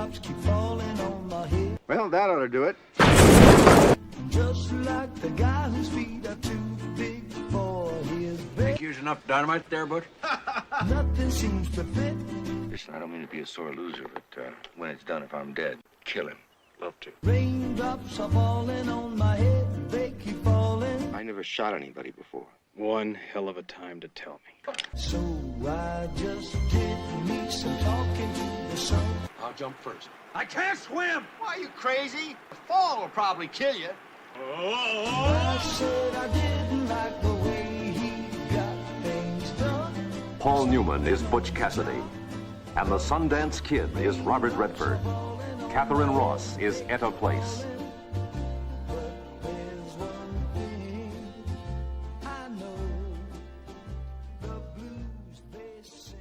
Raindrops keep falling on my head. Well, that ought to do it. Just like the guy whose feet are too big for his bed. Think there's enough dynamite there, Butch? Nothing seems to fit. Listen, I don't mean to be a sore loser, but when it's done, if I'm dead, kill him. Love to. Raindrops are falling on my head. They keep falling. I never shot anybody before. One hell of a time to tell me. So I just did me some talking to the sun. I'll jump first. I can't swim! Why, are you crazy? The fall will probably kill you. I said I didn't like the way he got things done. Paul Newman is Butch Cassidy, and the Sundance Kid is Robert Redford. Catherine Ross is Etta Place. There's one thing I know. The blues they send.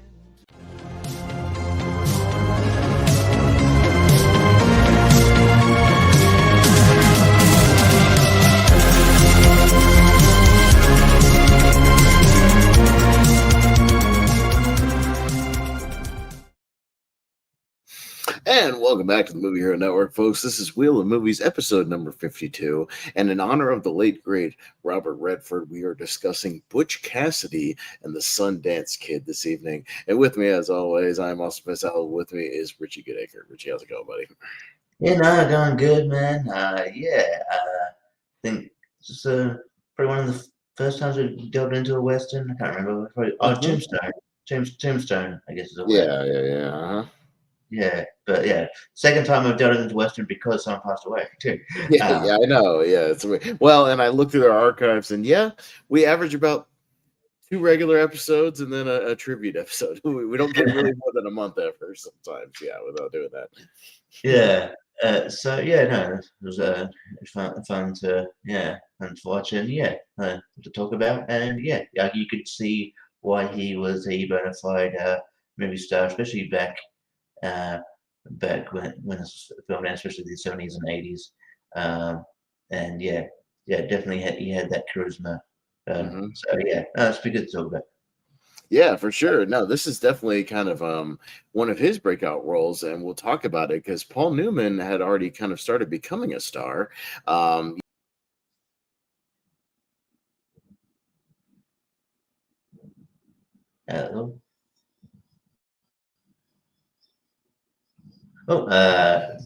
And welcome back to the Movie Hero Network, folks. This is Wheel of Movies, episode number 52. And in honor of the late, great Robert Redford, we are discussing Butch Cassidy and the Sundance Kid this evening. And with me, as always, I'm Austin Pesal. With me is Richie Goodacre. Richie, how's it going, buddy? Yeah, no, going good, man. I think it's probably one of the first times we delved into a Western. I can't remember. Tombstone, I guess is a Western. Yeah. Uh-huh. Yeah, but yeah, second time I've delved into Western because someone passed away too. Yeah, I know. Yeah, it's well, and I looked through their archives, and yeah, we average about 2 regular episodes and then a tribute episode. We don't get really more than a month ever sometimes. Yeah, without doing that. Yeah. So yeah, no, it was fun to watch and to talk about, and you could see why he was a bona fide movie star, especially back when it was filmed, especially the 70s and 80s. And definitely he had that charisma. So it's pretty good to talk about. Yeah, for sure. No, this is definitely kind of one of his breakout roles, and we'll talk about it because Paul Newman had already kind of started becoming a star. Hello.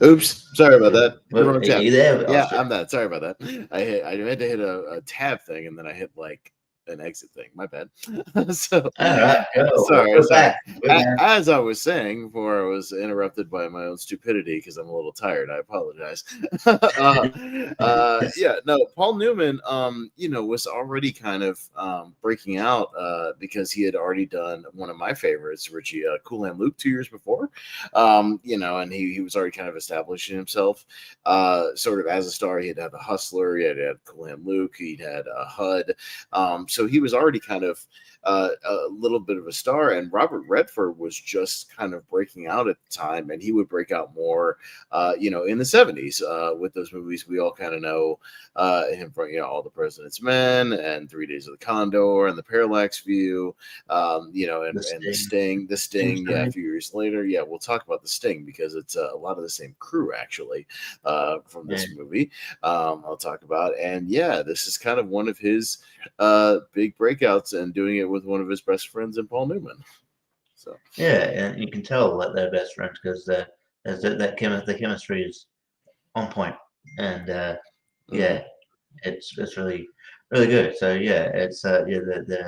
Oops, sorry about that. Are you there? Yeah, I'm that. Sorry about that. I had to hit a tab thing, and then I hit like an exit thing. My bad. So all right, sorry. We're back. As I was saying before, I was interrupted by my own stupidity because I'm a little tired. I apologize. Paul Newman, was already kind of breaking out because he had already done one of my favorites, Richie, Cool Hand Luke 2 years before. And he was already kind of establishing himself sort of as a star. He had The Hustler, he had Cool Hand Luke, he'd had HUD. So he was already kind of a little bit of a star, and Robert Redford was just kind of breaking out at the time, and he would break out more, in the 70s with those movies we all kind of know him from, All the President's Men and 3 Days of the Condor and The Parallax View, and The Sting. A few years later. Yeah, we'll talk about The Sting because it's a lot of the same crew actually from this movie. I'll talk about, and this is kind of one of his big breakouts, and doing it with one of his best friends in Paul Newman. So and you can tell that they're best friends because the chemistry is on point, and it's really really good. So it's the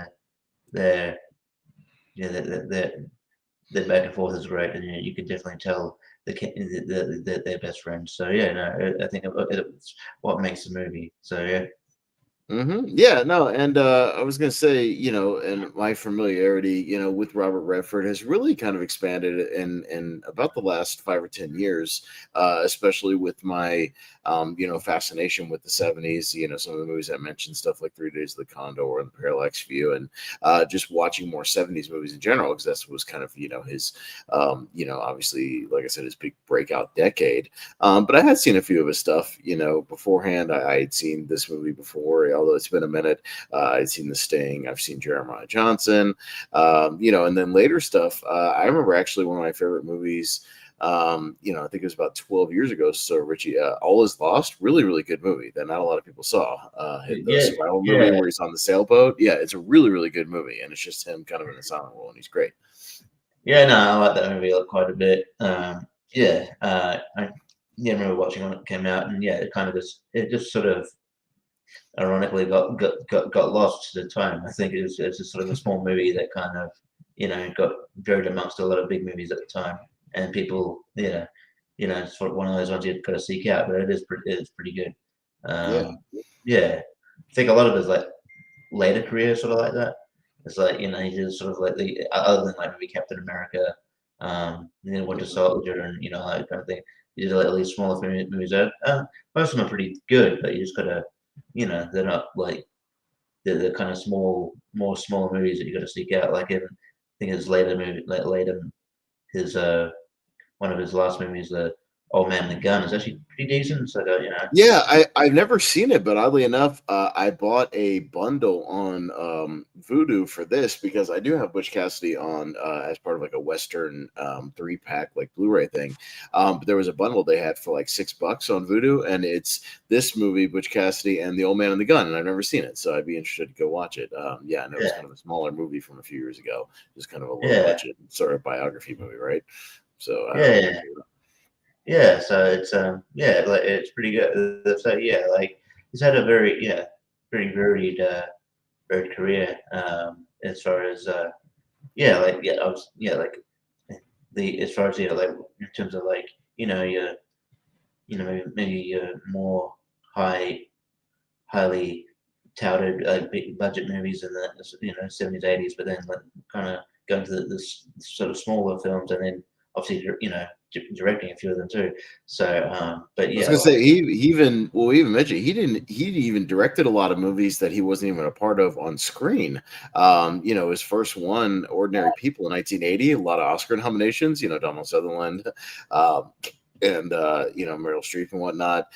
back and forth is great, and you can definitely tell they're best friends. So I think it's what makes the movie. So and I was gonna say, and my familiarity, with Robert Redford has really kind of expanded in about the last 5 or 10 years, especially with my fascination with the 70s. Some of the movies I mentioned, stuff like 3 Days of the Condor and The Parallax View, and just watching more 70s movies in general, because that was kind of his obviously, like I said, his big breakout decade. But I had seen a few of his stuff beforehand. I had seen this movie before, although it's been a minute. I'd seen The Sting. I've seen Jeremiah Johnson, and then later stuff. I remember actually one of my favorite movies I think it was about 12 years ago. So Richie, All Is Lost, really, really good movie that not a lot of people saw. The survival movie where he's on the sailboat. Yeah, it's a really, really good movie, and it's just him kind of in a silent role, and he's great. Yeah, no, I like that movie quite a bit. I remember watching when it came out, and it just sort of ironically got lost to the time. I think it's just sort of a small movie that kind of got buried amongst a lot of big movies at the time, and people it's sort of one of those ones you've got to seek out, but it's pretty good. I think a lot of his like later career sort of like that. It's like he did sort of like the other than like maybe Captain America, Winter Soldier, and that kind of thing. He did like these smaller movies. Most of them are pretty good, but you just gotta, they're not like the kind of more smaller movies that you got to seek out. Like I think his later movie, later his one of his last movies, The Old Man and the Gun, is actually pretty decent. So Yeah, I've never seen it, but oddly enough, I bought a bundle on Vudu for this because I do have Butch Cassidy on as part of like a Western 3-pack like Blu-ray thing. But there was a bundle they had for like $6 on Vudu, and it's this movie, Butch Cassidy and The Old Man and the Gun, and I've never seen it, so I'd be interested to go watch it. I know it's kind of a smaller movie from a few years ago, just kind of a low budget sort of biography movie, right? So so it's like it's pretty good. So like he's had a very pretty varied career as far as like the as far as like in terms of like your maybe more highly touted big budget movies in the 70s 80s, but then like kind of going to this sort of smaller films, and then obviously directing a few of them too. So but I was gonna say he even mentioned he even directed a lot of movies that he wasn't even a part of on screen. His first one, Ordinary People, in 1980, a lot of Oscar nominations. Donald Sutherland, and Meryl Streep and whatnot.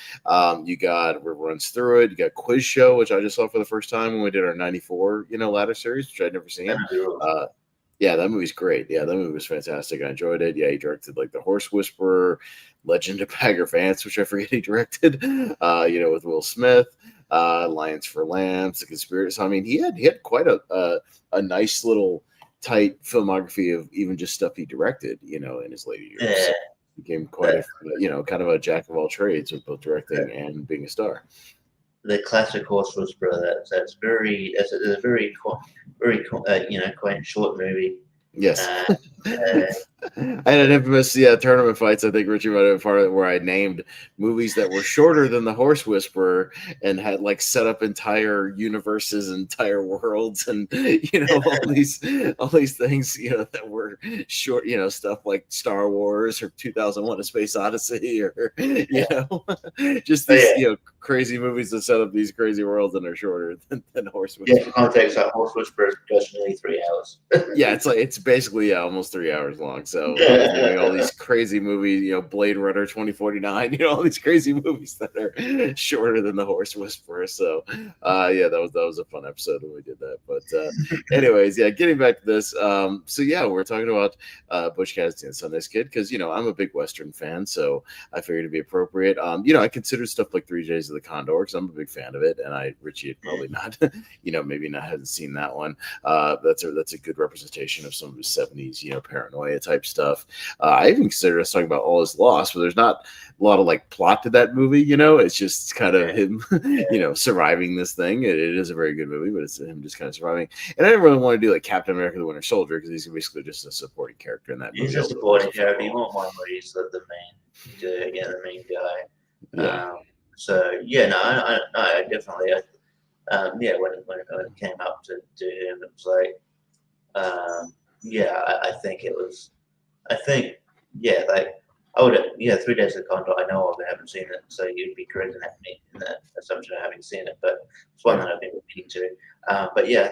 You got River Runs Through It. You got Quiz Show, which I just saw for the first time when we did our '94 ladder series, which I'd never seen. Yeah, that movie's great. Yeah, that movie was fantastic. I enjoyed it. Yeah, he directed like The Horse Whisperer, Legend of Bagger Vance, which I forget he directed. With Will Smith, Lions for Lambs, The Conspiracy. So, I mean, he had quite a nice little tight filmography of even just stuff he directed. In his later years. Yeah. So he became quite a kind of a jack of all trades with both directing and being a star. The classic Horse Whisperer. That's a very quite short movie. Yes. I had an infamous tournament fights. I think Richie might have been part of it, where I named movies that were shorter than The Horse Whisperer and had like set up entire universes, entire worlds, and all these things that were short. Stuff like Star Wars or 2001: A Space Odyssey, or just these crazy movies that set up these crazy worlds and are shorter than Horse Whisperer. Yeah, for context, Horse Whisperer goes nearly 3 hours. Yeah, it's basically almost 3 hours long. So all these crazy movies, Blade Runner 2049, all these crazy movies that are shorter than The Horse Whisperer. So that was a fun episode when we did that. But anyways, getting back to this. We're talking about Butch Cassidy and Sundance Kid because I'm a big Western fan, so I figured it'd be appropriate. I consider stuff like 3 Days of the Condor because I'm a big fan of it, and Richie had probably not, maybe not hadn't seen that one. That's a good representation of some of his 70s, paranoia type stuff. I even consider us talking about All Is Lost, but there's not a lot of like plot to that movie. It's just kind of him, surviving this thing. It is a very good movie, but it's him just kind of surviving. And I didn't really want to do like Captain America: The Winter Soldier because he's basically just a supporting character in that movie. He's a supporting character. You want one where he's the main guy. Yeah. I definitely. When it came up to him, it was like, I would, 3 Days of the Condor. I know I haven't seen it, so you'd be correct in that assumption of having seen it, but it's one that I've been repeating to. I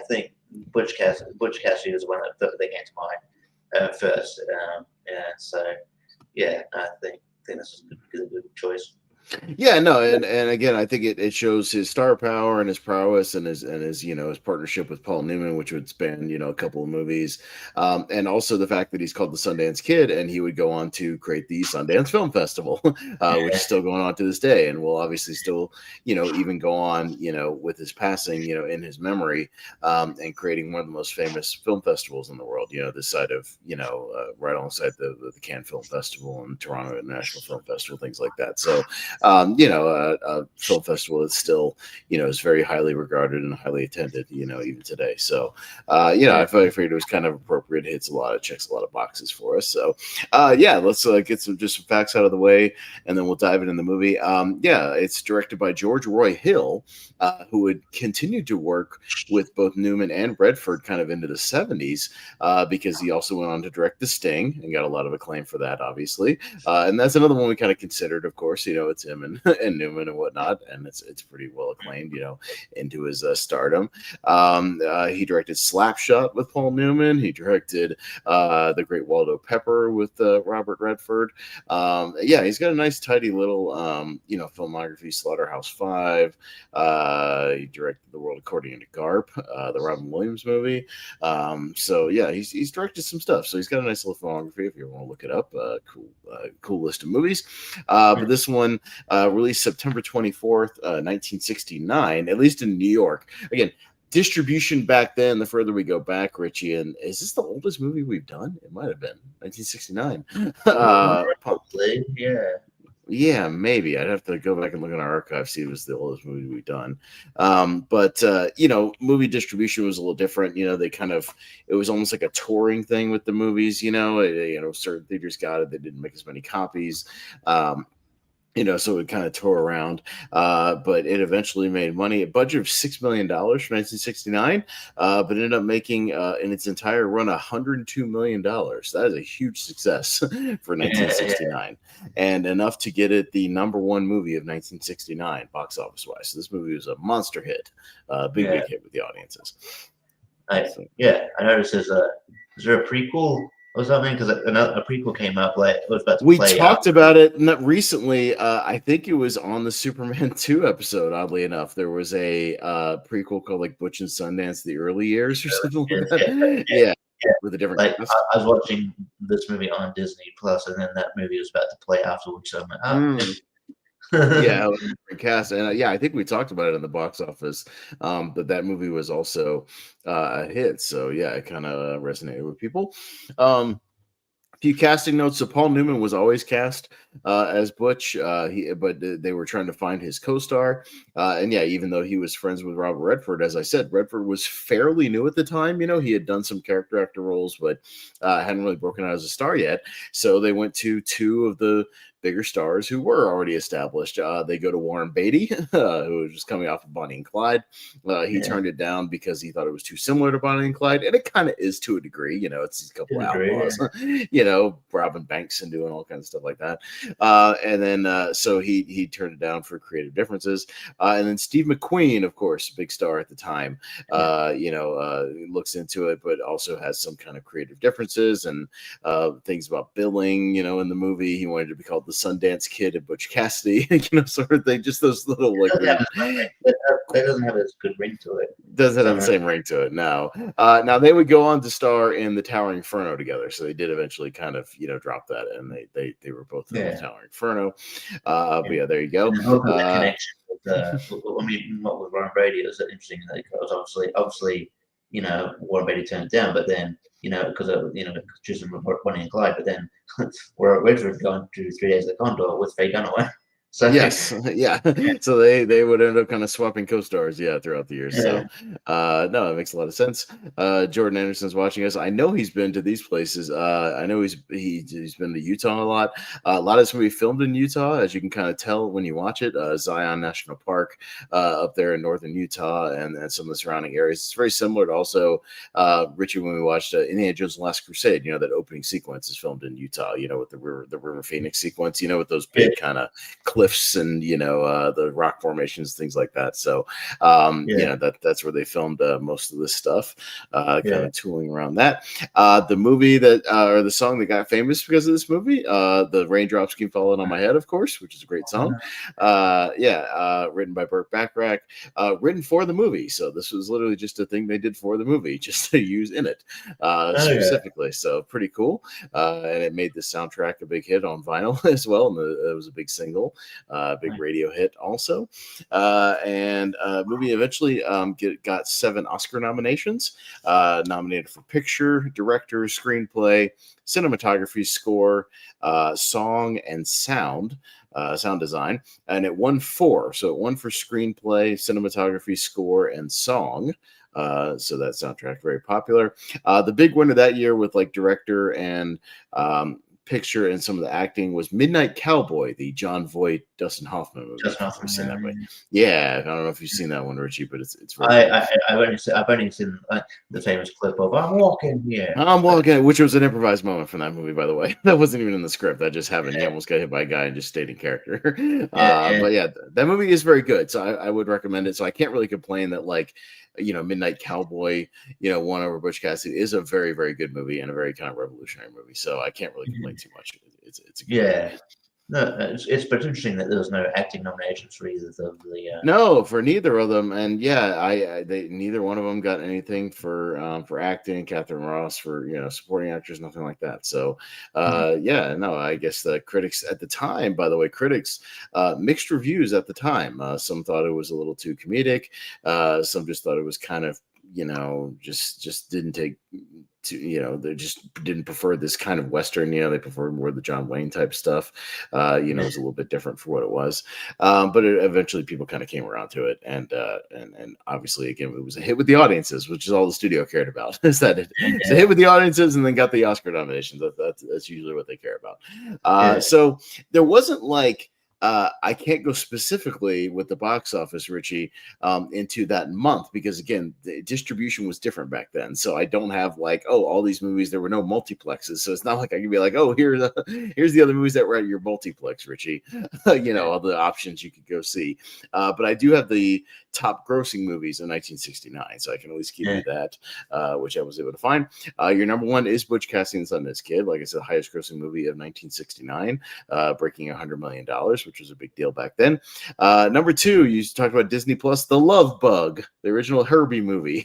think Butch Cassidy was one that came to mind first. I think this is a good choice. Yeah, no, and again, I think it shows his star power and his prowess and his his partnership with Paul Newman, which would span a couple of movies, and also the fact that he's called the Sundance Kid, and he would go on to create the Sundance Film Festival, which is still going on to this day, and will obviously still even go on with his passing in his memory, and creating one of the most famous film festivals in the world. This side of right alongside the Cannes Film Festival and Toronto International Film Festival, things like that. So. A film festival that's still, is very highly regarded and highly attended, even today. So, I figured it was kind of appropriate. It checks a lot of boxes for us. So, let's get some facts out of the way, and then we'll dive into the movie. It's directed by George Roy Hill, who would continue to work with both Newman and Redford kind of into the 70s, because he also went on to direct The Sting and got a lot of acclaim for that, obviously. And that's another one we kind of considered, of course. It's him and Newman and whatnot, and it's pretty well acclaimed, into his stardom. He directed Slapshot with Paul Newman. He directed The Great Waldo Pepper with Robert Redford. He's got a nice, tidy little, filmography. Slaughterhouse-Five. He directed The World According to Garp, the Robin Williams movie. He's directed some stuff. So he's got a nice little filmography if you want to look it up. Cool list of movies. But this one released September 24th, 1969, at least in New York. Again, distribution back then, the further we go back, Richie, and is this the oldest movie we've done? It might have been 1969. Probably, yeah. Yeah, maybe. I'd have to go back and look in our archive, see if it was the oldest movie we've done. Movie distribution was a little different. It was almost like a touring thing with the movies, certain theaters got it. They didn't make as many copies. So it kind of tore around, but it eventually made money. A budget of $6 million for 1969, but ended up making in its entire run $102 million. That is a huge success for 1969, and enough to get it the number one movie of 1969 box office wise. So this movie was a monster hit, big hit with the audiences. I noticed is there a prequel? Was that because a prequel came up? Like it was about to we play talked out. about it recently. I think it was on the Superman 2 episode. Oddly enough, there was a prequel called like Butch and Sundance: The Early Years or something like that. Yeah, with a different. Like I was watching this movie on Disney Plus, and then that movie was about to play afterwards. So I'm like, yeah, cast, and I think we talked about it in the box office. That movie was also a hit, so it kind of resonated with people. A few casting notes. So Paul Newman was always cast as Butch, but they were trying to find his co-star, even though he was friends with Robert Redford, as I said, Redford was fairly new at the time. He had done some character actor roles, but hadn't really broken out as a star yet. So they went to two of the bigger stars who were already established. They go to Warren Beatty, who was just coming off of Bonnie and Clyde. He turned it down because he thought it was too similar to Bonnie and Clyde, and it kind of is to a degree. It's a couple of outlaws, robbing banks and doing all kinds of stuff like that. So he turned it down for creative differences. And then Steve McQueen, of course, big star at the time, looks into it, but also has some kind of creative differences and things about billing, in the movie. He wanted to be called the Sundance Kid and Butch Cassidy, sort of thing. Just those little like. That doesn't have a good ring to it. Doesn't have the same ring to it. No. Now they would go on to star in the Towering Inferno together, so they did eventually kind of drop that, and they were both in the Towering Inferno. But there you go. The connection with what with Warren Beatty, it was interesting. Like, it was obviously Warren Beatty turned it down, but then because of choosing Bonnie and Clyde, but then where Redford going to 3 Days of the Condor with Faye Dunaway. So yes, so they would end up kind of swapping co-stars, throughout the years. So no, it makes a lot of sense. Jordan Anderson's watching us. I know he's been to these places. I know he's been to Utah a lot. A lot of this movie filmed in Utah, as you can kind of tell when you watch it. Zion National Park up there in northern Utah, and some of the surrounding areas. It's very similar to also Richie when we watched Indiana Jones and the Last Crusade. That opening sequence is filmed in Utah. With the river Phoenix sequence. With those big kind of cliff cliffs and the rock formations, things like that. So that's where they filmed most of this stuff, kind of tooling around that. The movie that or the song that got famous because of this movie, the Raindrops Keep Falling on My Head, of course, which is a great song. Written by Burt Bacharach, written for the movie. So this was literally just a thing they did for the movie, just to use in it specifically. So pretty cool. And it made the soundtrack a big hit on vinyl as well. And it was a big single, big radio hit also. And movie eventually got 7 Oscar nominations, nominated for picture, director, screenplay, cinematography, score, song, and sound design, and it won 4. So it won for screenplay, cinematography, score, and song. So that soundtrack very popular. The big winner that year with like director and picture and some of the acting was Midnight Cowboy, the John Voight, Dustin Hoffman movie. Yeah, I don't know if you've seen that one, Richie, but it's very I've only seen the famous clip of "I'm walking here." I'm walking, which was an improvised moment from that movie, by the way. That wasn't even in the script. That just happened. He almost got hit by a guy and just stayed in character. But yeah, that movie is very good. So I would recommend it. So I can't really complain that Midnight Cowboy, won over Butch Cassidy is a very, very good movie and a very kind of revolutionary movie. So I can't really complain too much. It's a good movie. No, it's interesting that there was no acting nominations for either of the. No, for neither of them, and neither one of them got anything for acting. Catherine Ross for supporting actress, nothing like that. So, I guess the critics at the time, by the way, mixed reviews at the time. Some thought it was a little too comedic. Some just thought it was kind of just didn't take. They just didn't prefer this kind of Western, they preferred more the John Wayne type stuff. It was a little bit different for what it was. But eventually people kind of came around to it. And obviously, again, it was a hit with the audiences, which is all the studio cared about. Is that it's a hit with the audiences and then got the Oscar nominations. That's usually what they care about. So there wasn't I can't go specifically with the box office, Richie, into that month because again, the distribution was different back then. So I don't have all these movies. There were no multiplexes, so it's not like I can be like, oh, here's the other movies that were at your multiplex, Richie. All the options you could go see. But I do have the top grossing movies in 1969, so I can at least give you that, which I was able to find. Your number one is Butch Cassidy and the Sundance Kid. Like I said, the highest grossing movie of 1969, breaking $100 million, which was a big deal back then. Number 2, you talked about Disney Plus, The Love Bug, the original Herbie movie.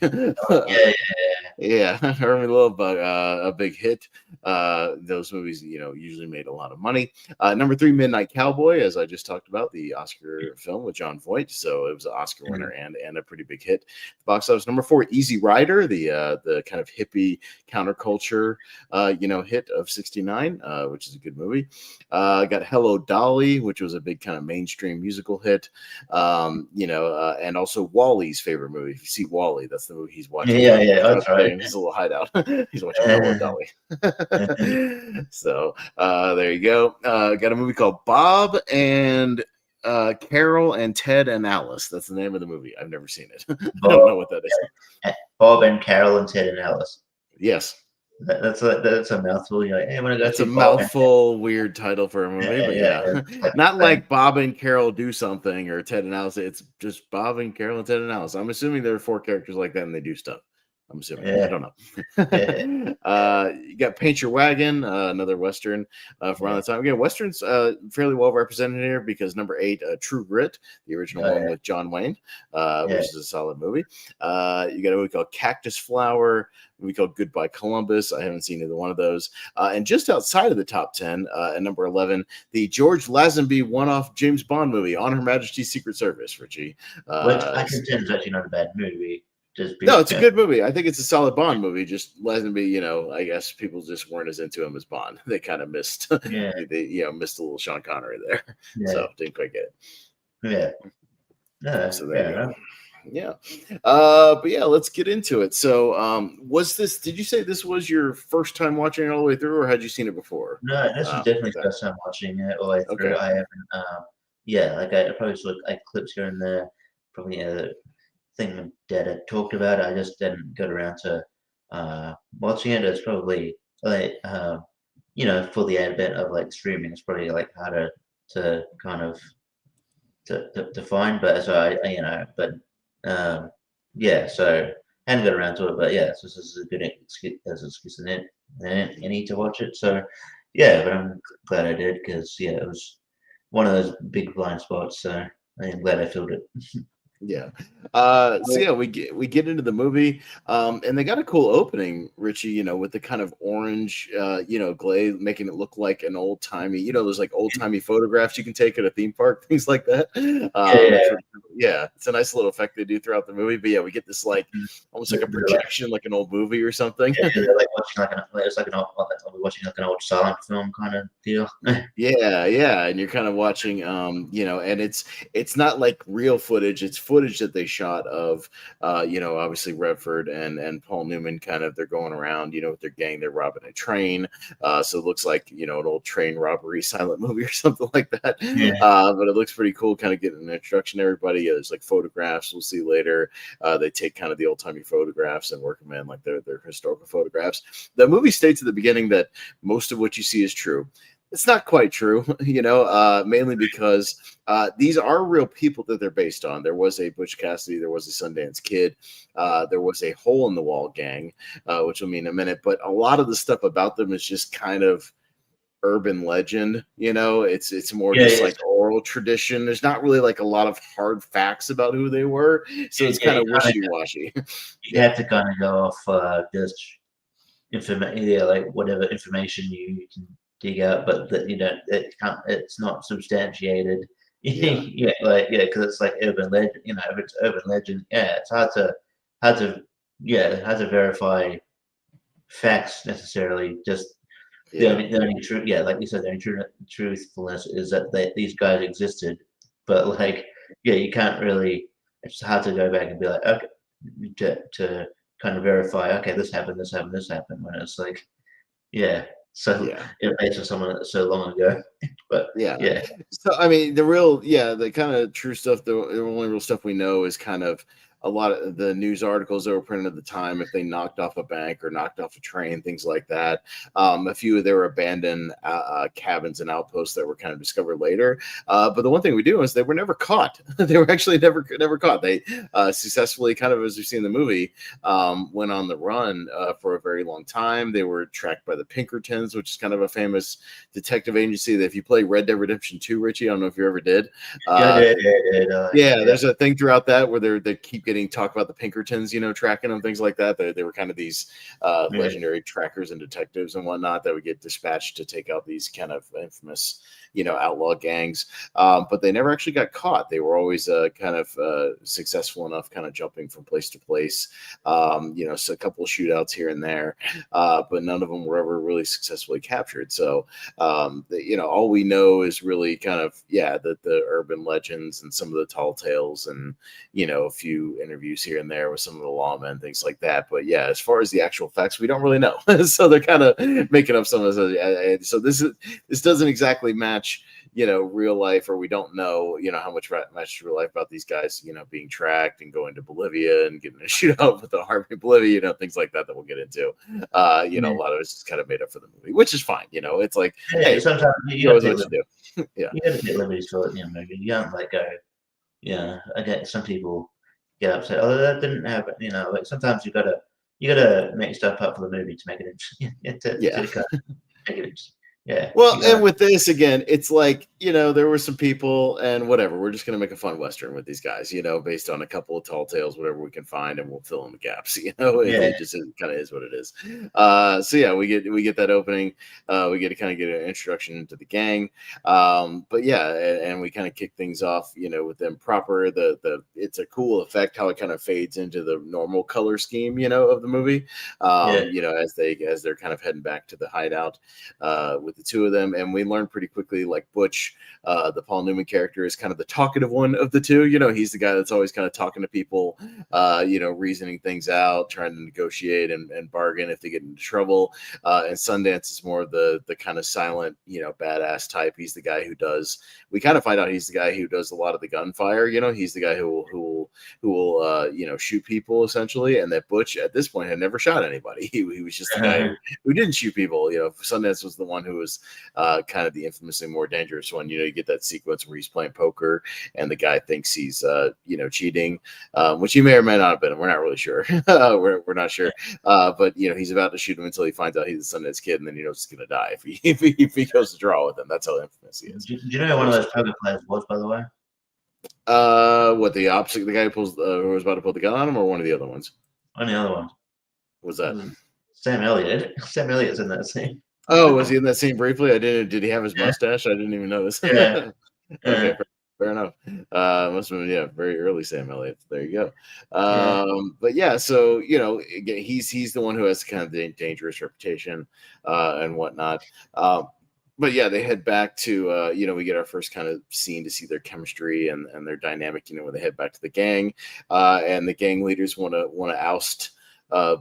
Herbie Love Bug, a big hit. Those movies, usually made a lot of money. Number 3, Midnight Cowboy, as I just talked about, the Oscar film with John Voight. So it was an Oscar winner and a pretty big hit. Box office. Number 4, Easy Rider, the kind of hippie counterculture, hit of 69, which is a good movie. Got Hello Dolly, which was a big kind of mainstream musical hit. And also Wally's favorite movie. If you see Wally, that's the movie he's watching. That's right. He's a little hideout. He's watching Hello Dolly. So there you go. Got a movie called Bob and Carol and Ted and Alice. That's the name of the movie. I've never seen it. I don't know what that is. Bob and Carol and Ted and Alice. Yes. That's a mouthful. You're like, hey, when I go that's a mouthful, weird title for a movie, but not like Bob and Carol do something or Ted and Alice. It's just Bob and Carol and Ted and Alice. I'm assuming there are 4 characters like that and they do stuff. I'm assuming. I don't know. You got Paint Your Wagon, another Western from around the time. Again, Westerns fairly well represented here because number 8, True Grit, the original one with John Wayne, which is a solid movie. You got a movie called Cactus Flower, a movie called Goodbye Columbus. I haven't seen either one of those. And just outside of the top 10, at number 11, the George Lazenby one-off James Bond movie, On Her Majesty's Secret Service, Richie. Which I contend is actually not a bad movie. No, it's a good movie. I think it's a solid Bond movie. Just Lazenby, I guess people just weren't as into him as Bond. They kind of missed, they missed a little Sean Connery there. So didn't quite get it. So there you go. But let's get into it. So, did you say this was your first time watching it all the way through, or had you seen it before? No, this is definitely the first time watching it all the way through. I haven't, I probably saw clips here and there, probably thing my dad had talked about. I just didn't get around to watching it. It's probably for the advent of streaming, it's probably harder to kind of to find, but so but yeah, so hadn't got around to it, but yeah, so this is a good excuse in it, and I need to watch it. So yeah, but I'm glad I did because yeah, it was one of those big blind spots. So I am glad I filled it. Yeah. So yeah, we get into the movie, and they got a cool opening, Richie. With the kind of orange, glaze, making it look like an old timey. Those like old timey photographs you can take at a theme park, things like that. Yeah, Yeah, it's a nice little effect they do throughout the movie. But yeah, we get this like almost like a projection, like an old movie or something. yeah, they're like watching it's like an old, like watching like an old silent film kind of deal. Yeah, and you're kind of watching, and it's not like real footage; it's footage that they shot of, obviously Redford and Paul Newman. Kind of they're going around, with their gang. They're robbing a train, so it looks like an old train robbery silent movie or something like that. Yeah. But it looks pretty cool. Kind of getting an introduction to everybody. There's like photographs we'll see later. They take kind of the old timey photographs and work them in like their historical photographs. The movie states at the beginning that most of what you see is true. It's not quite true, mainly because these are real people that they're based on. There was a Butch Cassidy, there was a Sundance Kid, there was a Hole in the Wall gang, which will mean in a minute. But a lot of the stuff about them is just kind of urban legend. It's more just like oral tradition. There's not really like a lot of hard facts about who they were, so it's kind of wishy-washy. You have to kind of go off just information, like whatever information you can dig out, but that it's not substantiated. Yeah. Because it's like urban legend. If it's urban legend, it's hard to verify facts necessarily. Just the only truth, like you said, the only truthfulness is that these guys existed, but like you can't really. It's hard to go back and be like, okay, to kind of verify, okay, this happened, when it's like, based on someone that's so long ago. But yeah. So I mean, the kind of true stuff, the only real stuff we know is kind of a lot of the news articles that were printed at the time, if they knocked off a bank or knocked off a train, things like that. A few of their abandoned cabins and outposts that were kind of discovered later. But the one thing we do is they were never caught. They were actually never caught. They successfully, kind of as we see in the movie, went on the run for a very long time. They were tracked by the Pinkertons, which is kind of a famous detective agency that if you play Red Dead Redemption 2, Richie, I don't know if you ever did. There's a thing throughout that where they keep getting talk about the Pinkertons, tracking them, things like that. They were kind of these legendary trackers and detectives and whatnot that would get dispatched to take out these kind of infamous, outlaw gangs. But they never actually got caught. They were always kind of successful enough, kind of jumping from place to place. So a couple of shootouts here and there, but none of them were ever really successfully captured. So, all we know is really kind of, the urban legends and some of the tall tales and, a few interviews here and there with some of the lawmen, things like that. But as far as the actual facts, we don't really know. So they're kind of making up some of the, so this doesn't exactly match, real life, or we don't know, how much matches real life about these guys, being tracked and going to Bolivia and getting a shootout with the army of Bolivia, things like that we'll get into. A lot of it's just kind of made up for the movie, which is fine. It's like, hey, sometimes you know what you do. You gotta get liberties for it, movie. You can't let go. I get some people get upset. Oh, that didn't happen. Like sometimes you gotta make stuff up for the movie to make it interesting. Make it interesting. Yeah. Well, and with this again, it's like, there were some people and whatever. We're just gonna make a fun Western with these guys, based on a couple of tall tales, whatever we can find, and we'll fill in the gaps. It just kind of is what it is. We get that opening. We get to kind of get an introduction into the gang. And we kind of kick things off, with them proper. It's a cool effect how it kind of fades into the normal color scheme, of the movie. As they're kind of heading back to the hideout with the two of them, and we learn pretty quickly, like Butch, the Paul Newman character, is kind of the talkative one of the two. He's the guy that's always kind of talking to people, reasoning things out, trying to negotiate and bargain if they get into trouble. And Sundance is more of the kind of silent, badass type. He's the guy who does. We kind of find out he's the guy who does a lot of the gunfire. He's the guy who will shoot people essentially, and that Butch at this point had never shot anybody. He was just the guy who didn't shoot people. Sundance was the one who was was kind of the infamously more dangerous one. You get that sequence where he's playing poker and the guy thinks he's cheating, which he may or may not have been. We're not really sure. we're not sure. But he's about to shoot him until he finds out he's the Sundance Kid, and then he knows he's gonna die if he goes to draw with him. That's how infamous he is. Do you know who one of those poker players was, by the way? What, the opposite, the guy who pulls who was about to pull the gun on him, or one of the other ones? On the other one. Was that Sam Elliott? Sam Elliott's in that scene. Oh, was he in that scene briefly? I didn't. Did he have his mustache? I didn't even notice. Yeah. Okay, fair enough. Must have been very early Sam Elliott. There you go. But yeah, so again, he's the one who has kind of the dangerous reputation and whatnot. But yeah, they head back to we get our first kind of scene to see their chemistry and their dynamic. When they head back to the gang, and the gang leaders want to oust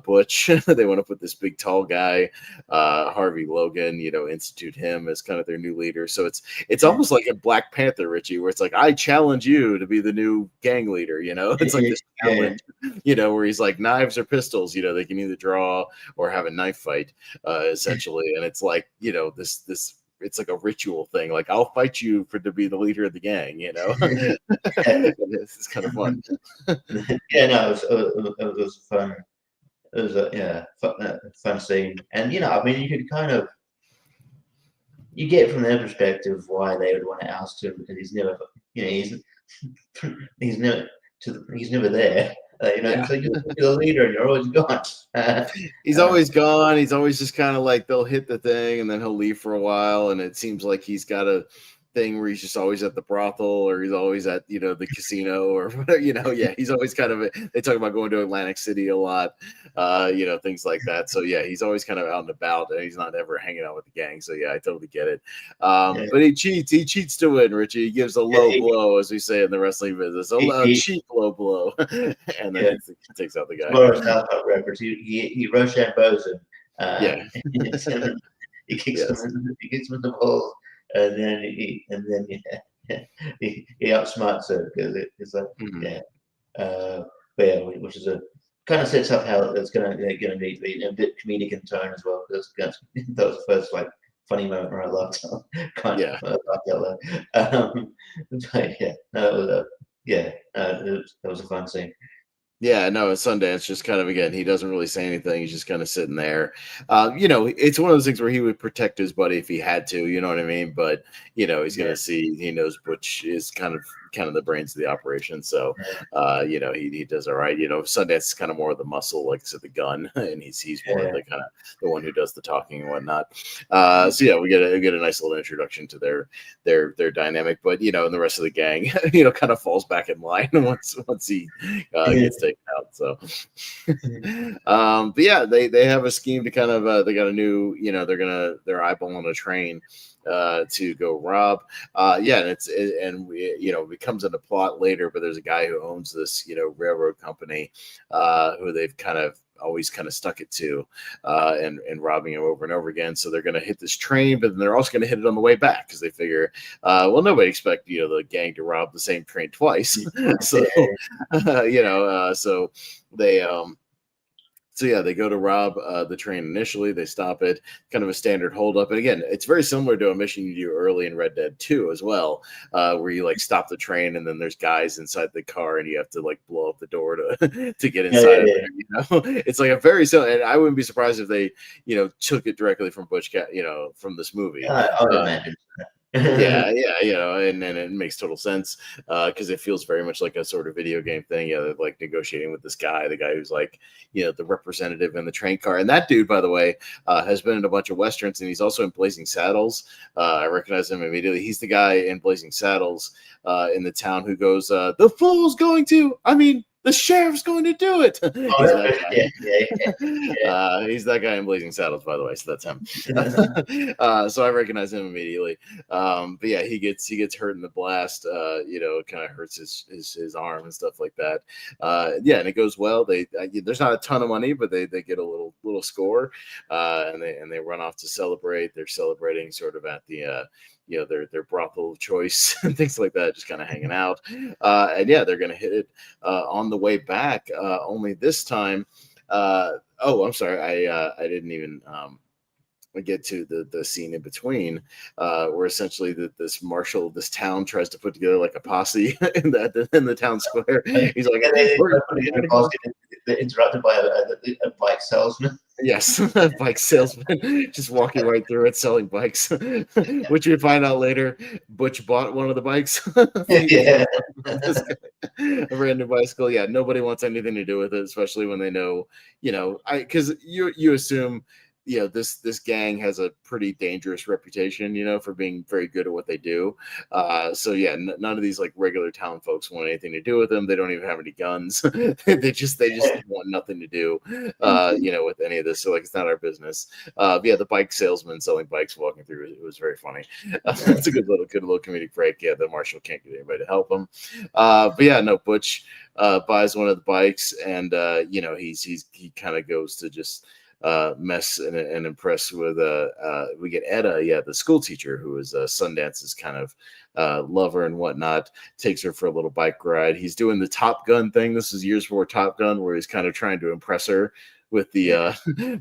Butch. They want to put this big tall guy, Harvey Logan, institute him as kind of their new leader. So it's almost like a Black Panther, Richie, where it's like, I challenge you to be the new gang leader. It's like this challenge, where he's like, knives or pistols, they can either draw or have a knife fight, essentially. And it's like, this it's like a ritual thing. Like, I'll fight you to be the leader of the gang, It's kind of fun. Yeah, no, it was fun. It was a fun scene, and you could kind of get from their perspective why they would want to oust him, because he's never, he's never there. So you're the leader and you're always gone. He's always gone. He's always just kind of like, they'll hit the thing and then he'll leave for a while, and it seems like he's got a thing where he's just always at the brothel, or he's always at the casino, or whatever. He's always kind of they talk about going to Atlantic City a lot, things like that. So yeah, he's always kind of out and about, and he's not ever hanging out with the gang. So yeah, I totally get it. But he cheats to win, Richie. He gives a low blow, as we say in the wrestling business, a cheap low blow, and then he takes out the guy. Records. He Rochambeaus him. He kicks him in the balls. And then he outsmarts her, because it's like which is a kind of sets up how it's gonna be a bit comedic in tone as well, because that was the first funny moment where I laughed. That was a fun scene. Yeah, no, at Sundance, just kind of, again, he doesn't really say anything. He's just kind of sitting there. It's one of those things where he would protect his buddy if he had to, you know what I mean? But, he's going to see, he knows Butch is kind of the brains of the operation. So, he does all right. Sundance is kind of more of the muscle, like I said, the gun, and he's more of the kind of the one who does the talking and whatnot. So yeah, we get a nice little introduction to their dynamic. But, and the rest of the gang, kind of falls back in line once he gets taken out. So, but yeah, they have a scheme to kind of they got a new, they're eyeballing a train to go rob. And it becomes in a plot later, but there's a guy who owns this railroad company who they've kind of always kind of stuck it to, and robbing him over and over again. So they're going to hit this train, but then they're also going to hit it on the way back, because they figure, nobody expect the gang to rob the same train twice. So so they they go to rob the train initially. They stop it, kind of a standard holdup. And again, it's very similar to a mission you do early in Red Dead 2 as well, where you stop the train and then there's guys inside the car and you have to blow up the door to get inside of there. It's like a very similar, and I wouldn't be surprised if they took it directly from from this movie. I would imagine. Yeah, and it makes total sense, because it feels very much like a sort of video game thing. They're negotiating with this guy, the guy who's the representative in the train car. And that dude, by the way, has been in a bunch of westerns, and he's also in Blazing Saddles. I recognize him immediately. He's the guy in Blazing Saddles in the town who goes, "The fool's going to, the sheriff's going to do it." He's that guy in Blazing Saddles, by the way. So that's him. So I recognize him immediately. But yeah, he gets hurt in the blast. Kind of hurts his arm and stuff like that. And it goes well. There's not a ton of money, but they get a little score, and they run off to celebrate. They're celebrating sort of at the their brothel of choice and things like that, just kind of hanging out. They're going to hit it on the way back. Only this time, I'm sorry, I didn't even we get to the scene in between, where essentially this town tries to put together like a posse in the town square. He's like, Yeah, they we're put it in gonna a go. basket. They're interrupted by a bike salesman. Yes, bike salesman just walking right through it selling bikes, which we find out later. Butch bought one of the bikes. Yeah. This guy, a brand new bicycle. Yeah, nobody wants anything to do with it, especially when they know, because you assume, this gang has a pretty dangerous reputation, for being very good at what they do. So yeah, none of these like regular town folks want anything to do with them. They don't even have any guns. they just want nothing to do, with any of this. So like, it's not our business. But yeah, the bike salesman selling bikes walking through, it was very funny. It's a good little comedic break. Yeah, the marshal can't get anybody to help him. But yeah, no, Butch buys one of the bikes, and he kind of goes to just mess and impress with we get Etta, the school teacher, who is Sundance's kind of lover and whatnot, takes her for a little bike ride. He's doing the Top Gun thing. This is years before Top Gun, where he's kind of trying to impress her with the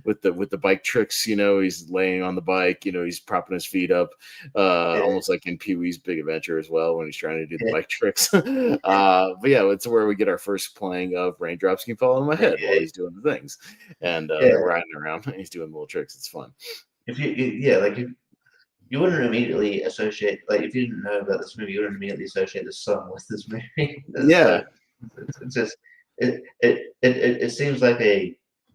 with the bike tricks. He's laying on the bike, he's propping his feet up, almost like in Pee-wee's Big Adventure as well, when he's trying to do the bike tricks. But yeah, it's where we get our first playing of Raindrops Keep Falling on My Head while he's doing the things, and they're riding around and he's doing little tricks. It's fun. If you wouldn't immediately associate, like, if you didn't know about this movie, you wouldn't immediately associate the song with this movie. It's just it seems like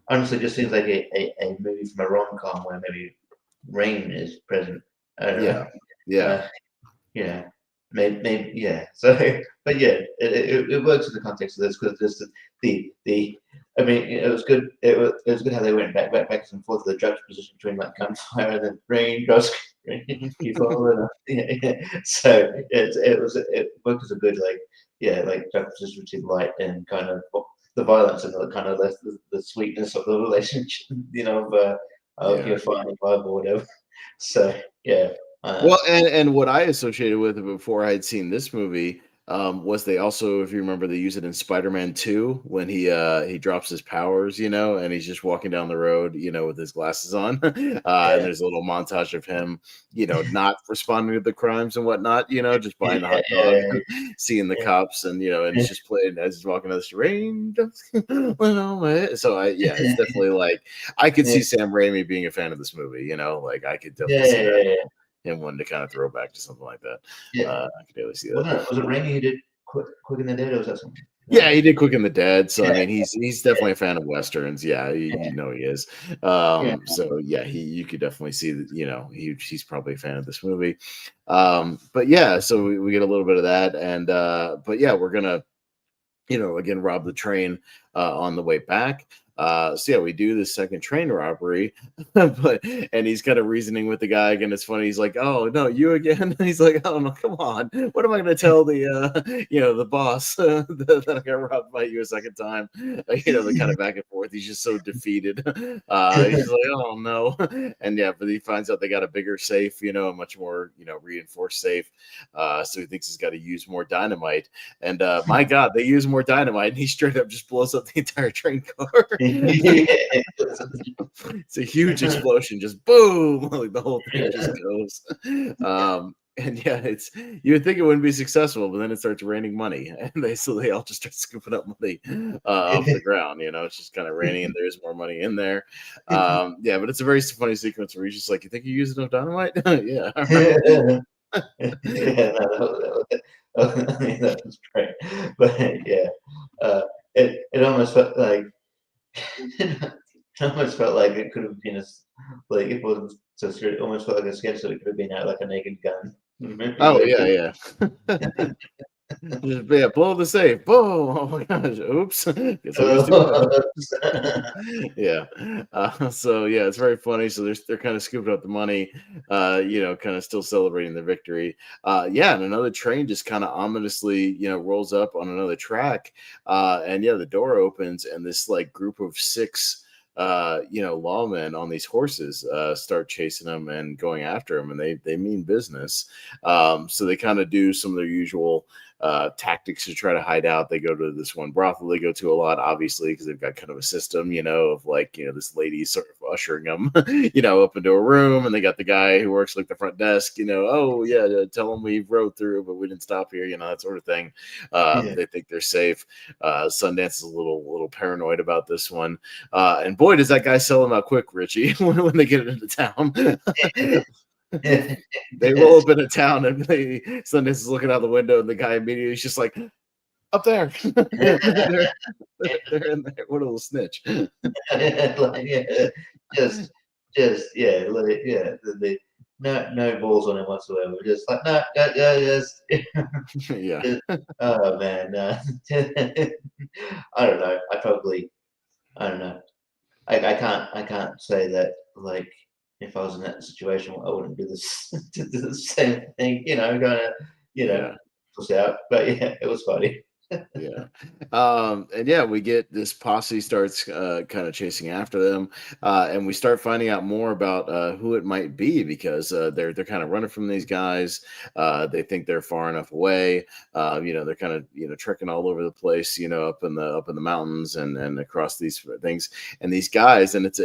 honestly just seems like a movie from a rom-com where maybe rain is present. I don't know. Yeah, maybe yeah. So, but yeah, it works in the context of this, because this the I mean, it was good. It was good how they went back and forth, the juxtaposition between like gunfire and then rain drops. So it worked as a good juxtaposition between light and kind of the violence and the kind of the sweetness of the relationship, of your final love or whatever. So yeah. Well, and what I associated with it before I had seen this movie was they also, if you remember, they use it in Spider-Man 2 when he drops his powers, and he's just walking down the road, with his glasses on. And there's a little montage of him, not responding to the crimes and whatnot, just buying the hot dog, seeing the cops, and and it's just playing as he's walking down the street. So it's definitely like I could see Sam Raimi being a fan of this movie, like I could definitely see that. Him wanting to kind of throw back to something like that. I could really see that. Was it Raimi who did Quick in the Dead, or was that something? Yeah, he did Quick in the Dead. So I mean, he's definitely a fan of westerns. Yeah, he is. So yeah, you could definitely see that. He's probably a fan of this movie. But yeah, so we get a little bit of that, and but yeah, we're gonna again rob the train on the way back. So yeah, we do the second train robbery, and he's kind of reasoning with the guy again. It's funny. He's like, "Oh no, you again?" He's like, "Oh no, come on. What am I going to tell the boss that I got robbed by you a second time?" The kind of back and forth. He's just so defeated. He's like, "Oh no," and yeah, but he finds out they got a bigger safe, a much more reinforced safe. So he thinks he's got to use more dynamite, and my God, they use more dynamite, and he straight up just blows up the entire train car. It's a huge explosion, just boom, like the whole thing just goes. And yeah, you would think it wouldn't be successful, but then it starts raining money, and they all just start scooping up money off the ground. It's just kind of raining, and there's more money in there. Yeah, but it's a very funny sequence where he's just like, "You think you used enough dynamite?" Yeah. That was great. But yeah, it almost felt like it almost felt like it could have been like it wasn't so serious. It almost felt like a sketch that it could have been out like a Naked Gun. Oh yeah. Just blow the safe. Boom! Oh my gosh! Oops! Yeah. So yeah, it's very funny. So they're kind of scooping up the money, kind of still celebrating the victory. Yeah, and another train just kind of ominously, rolls up on another track. And yeah, the door opens, and this like group of 6 lawmen on these horses start chasing them and going after them, and they mean business. So they kind of do some of their usual tactics to try to hide out. They go to this one brothel they go to a lot, obviously, because they've got kind of a system, of like, this lady sort of ushering them, up into a room, and they got the guy who works like the front desk, oh yeah, tell them we rode through, but we didn't stop here, that sort of thing. They think they're safe. Sundance is a little paranoid about this one. And boy, does that guy sell them out quick, Richie, when they get into town. They roll up into town, and Sundance is looking out the window, and the guy immediately is just like, up there. they're in there. What a little snitch. No balls on him whatsoever. Just like no, just Yeah. oh man, I don't know. I don't know. I can't say that like if I was in that situation, I wouldn't do this do the same thing. Push out. But yeah, it was funny. Yeah. And yeah, we get this posse starts kind of chasing after them, and we start finding out more about who it might be, because they're kind of running from these guys. They think they're far enough away. They're kind of trekking all over the place, up in the mountains and across these things, and these guys, and it's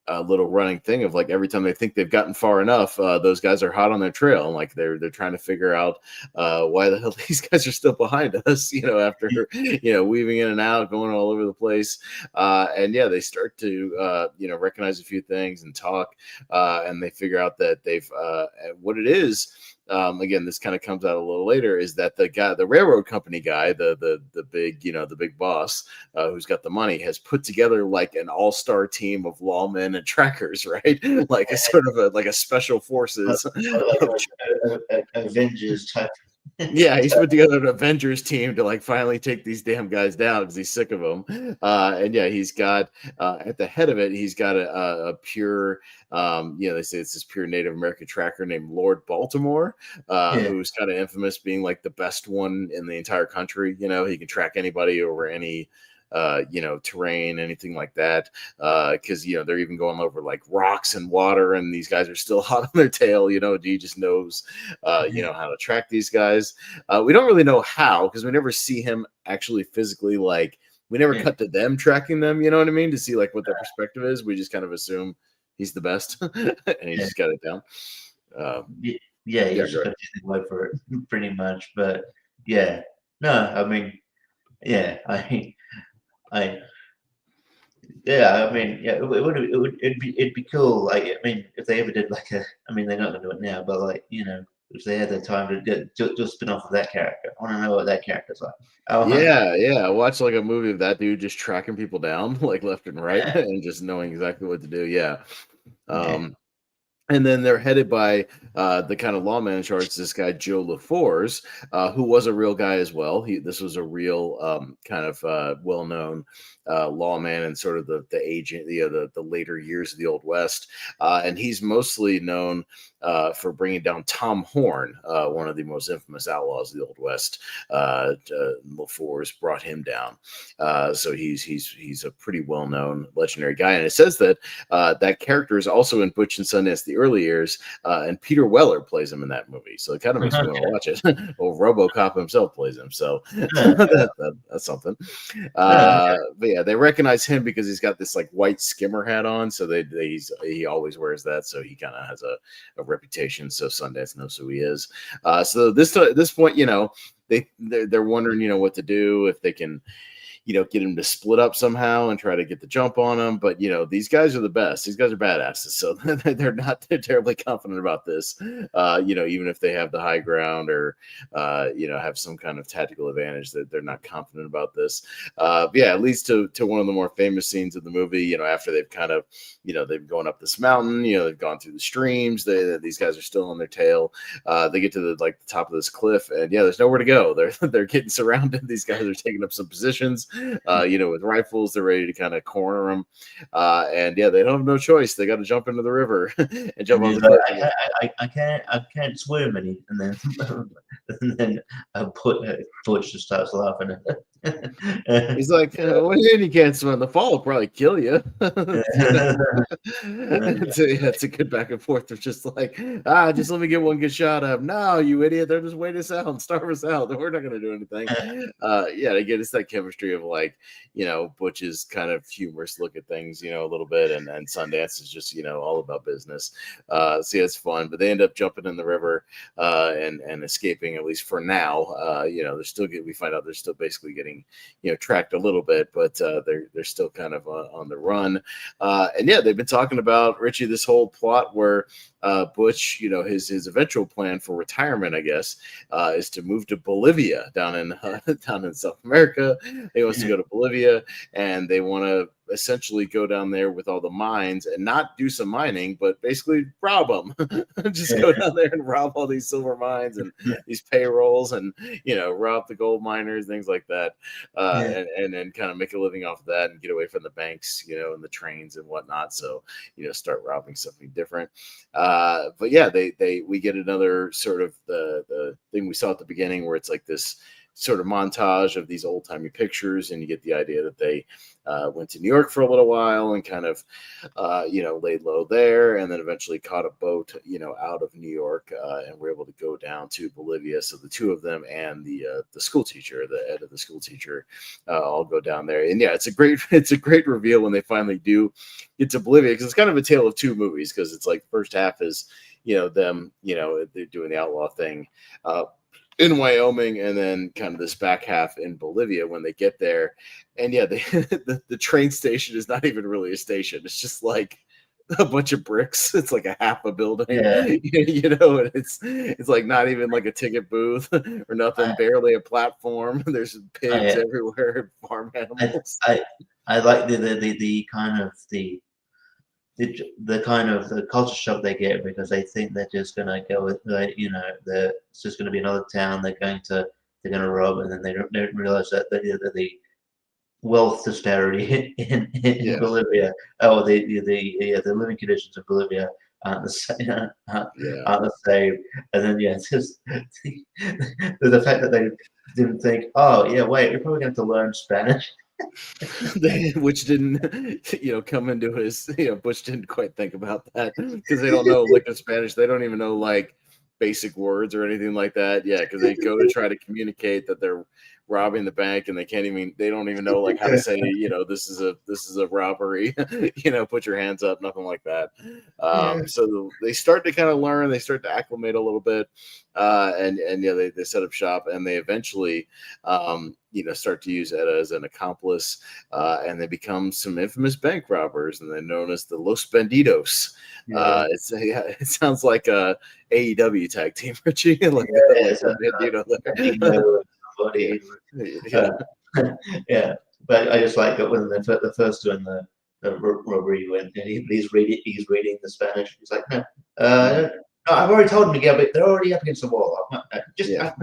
a little running thing of like every time they think they've gotten far enough, those guys are hot on their trail, and like they're trying to figure out why the hell these guys are still behind us, after weaving in and out, going all over the place, and yeah, they start to recognize a few things and talk, and they figure out that they've what it is. Again, this kind of comes out a little later, is that the railroad company guy, the big boss, who's got the money, has put together like an all-star team of lawmen and trackers, right? Like a sort of a special forces, like Avengers type. Yeah, he's put together an Avengers team to like finally take these damn guys down because he's sick of them. And yeah, he's got at the head of it, he's got a pure, they say it's this pure Native American tracker named Lord Baltimore, who's kind of infamous being like the best one in the entire country. He can track anybody over any terrain, anything like that, because they're even going over like rocks and water, and these guys are still hot on their tail. He just knows how to track these guys. We don't really know how, because we never see him actually physically, like we never cut to them tracking them, you know what I mean, to see like what their perspective is. We just kind of assume he's the best and he just got it down. You just got to wait for it pretty much. But yeah, no, I mean, yeah, it'd be cool. Like, I mean, if they ever did like they're not gonna do it now, but like, if they had the time to do a spin off of that character, I want to know what that character's like. Watch like a movie of that dude just tracking people down like left and right and just knowing exactly what to do. And then they're headed by the kind of lawman in charge, this guy Joe LaForce, who was a real guy as well. This was a real kind of well-known lawman and sort of the agent, the later years of the Old West, and he's mostly known for bringing down Tom Horn, one of the most infamous outlaws of the Old West. LaForce brought him down, so he's a pretty well-known, legendary guy. And it says that that character is also in Butch and Sundance the early years, and Peter Weller plays him in that movie, so it kind of makes me want to watch it. Well, RoboCop himself plays him, so that's something. But yeah, they recognize him because he's got this like white skimmer hat on, so he always wears that, so he kind of has a reputation, so Sundance knows who he is. So this point, they're wondering, what to do, if they can, get him to split up somehow and try to get the jump on him. But, these guys are the best. These guys are badasses. So they're not terribly confident about this, even if they have the high ground or, have some kind of tactical advantage, that they're not confident about this. It leads to one of the more famous scenes of the movie, after they've kind of, they've gone up this mountain, they've gone through the streams. These guys are still on their tail. They get to the top of this cliff, and there's nowhere to go. They're getting surrounded. These guys are taking up some positions. With rifles, they're ready to kind of corner them, and they don't have no choice. They got to jump into the river and jump on the cliff. I can't swim, and then Butch just starts laughing. He's like, what do you mean you can't swim? The fall will probably kill you. It's a good back and forth. They're just like, just let me get one good shot of. No, you idiot! They'll just wait us out and starve us out. We're not going to do anything. Again, it's that chemistry of like, Butch's kind of humorous look at things, a little bit, and Sundance is just, all about business. It's fun, but they end up jumping in the river and escaping, at least for now. They're still we find out they're still basically getting tracked a little bit, but they're still kind of on the run. They've been talking about, Richie, this whole plot where Butch, his eventual plan for retirement, I guess, is to move to Bolivia down in South America. He wants to go to Bolivia, and they want to essentially go down there with all the mines and not do some mining, but basically rob them. Just go down there and rob all these silver mines and these payrolls, and rob the gold miners, things like that, and then kind of make a living off of that and get away from the banks, and the trains and whatnot. So start robbing something different. We get another sort of the thing we saw at the beginning, where it's like this sort of montage of these old timey pictures, and you get the idea that they went to New York for a little while and kind of laid low there, and then eventually caught a boat out of New York, and were able to go down to Bolivia. So the two of them and the school teacher, the head of the school teacher, all go down there. And it's a great reveal when they finally do get to Bolivia, because it's kind of a tale of two movies, because it's like first half is them they're doing the outlaw thing in Wyoming, and then kind of this back half in Bolivia when they get there. And the train station is not even really a station. It's just like a bunch of bricks. It's like a half a building, and it's like not even like a ticket booth or nothing, barely a platform. There's pigs everywhere, farm animals. I like the kind of the culture shock they get, because they think they're just gonna go with it's just gonna be another town they're gonna rob, and then they don't realize that the wealth disparity in Bolivia, the living conditions of Bolivia aren't the same. Aren't the same. And then it's just the fact that they didn't think, wait, we're probably going to have to learn Spanish. Which didn't come into his Butch didn't quite think about that, because they don't know like the Spanish. They don't even know like basic words or anything like that. Because they go to try to communicate that they're robbing the bank, and they don't even know like how to say this is a robbery. Put your hands up, nothing like that. So they start to kind of learn, they start to acclimate a little bit, and they set up shop, and they eventually start to use Etta as an accomplice, and they become some infamous bank robbers, and they're known as the Los Bandidos. It sounds like a AEW tag team, Richie. Like But I just like that when the first one, the robbery, when he's reading the Spanish. He's like, no, I've already told them to get, but they're already up against the wall. Ask them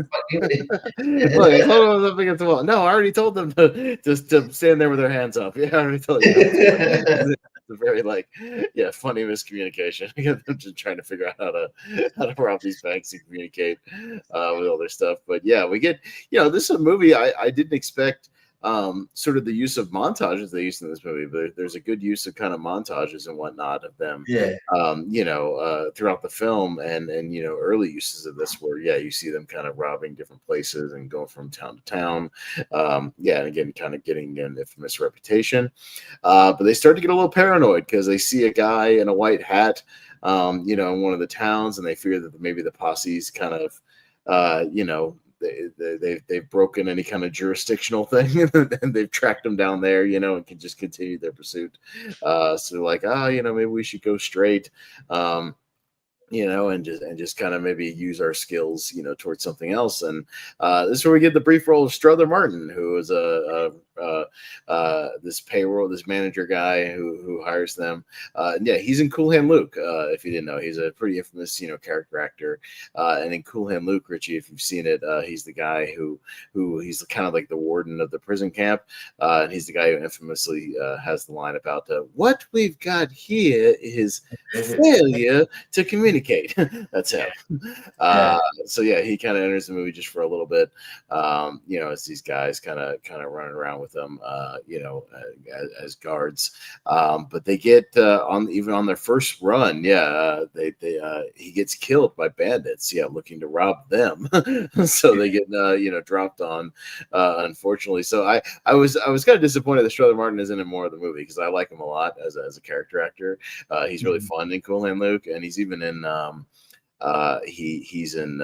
Well, I told them up against the wall. No, I already told them to stand there with their hands up. I already told you. It's a very funny miscommunication. I'm just trying to figure out how to rob these banks and communicate with all their stuff. But we get this is a movie I didn't expect. Sort of the use of montages they used in this movie, but there's a good use of kind of montages and whatnot of them, throughout the film, and early uses of this where you see them kind of robbing different places and going from town to town, and again kind of getting an infamous reputation, but they start to get a little paranoid because they see a guy in a white hat, in one of the towns, and they fear that maybe the posse's kind of they've broken any kind of jurisdictional thing, and they've tracked them down there, and can just continue their pursuit. So they're like, maybe we should go straight, and just kind of maybe use our skills, towards something else. And this is where we get the brief role of Strother Martin, who is a this payroll, this manager guy who hires them. And yeah, he's in Cool Hand Luke. If you didn't know, he's a pretty infamous, character actor. And in Cool Hand Luke, Richie, if you've seen it, he's the guy who he's kind of like the warden of the prison camp. And he's the guy who infamously has the line about what we've got here is failure to communicate. That's him. So yeah, he kind of enters the movie just for a little bit. As these guys kind of running around with them, as guards. But they get on their first run, he gets killed by bandits, looking to rob them. So they get dropped on, unfortunately. So I was kind of disappointed that Strother Martin isn't in more of the movie, because I like him a lot as a character actor. He's really fun in Cool Hand Luke, and he's even in he's in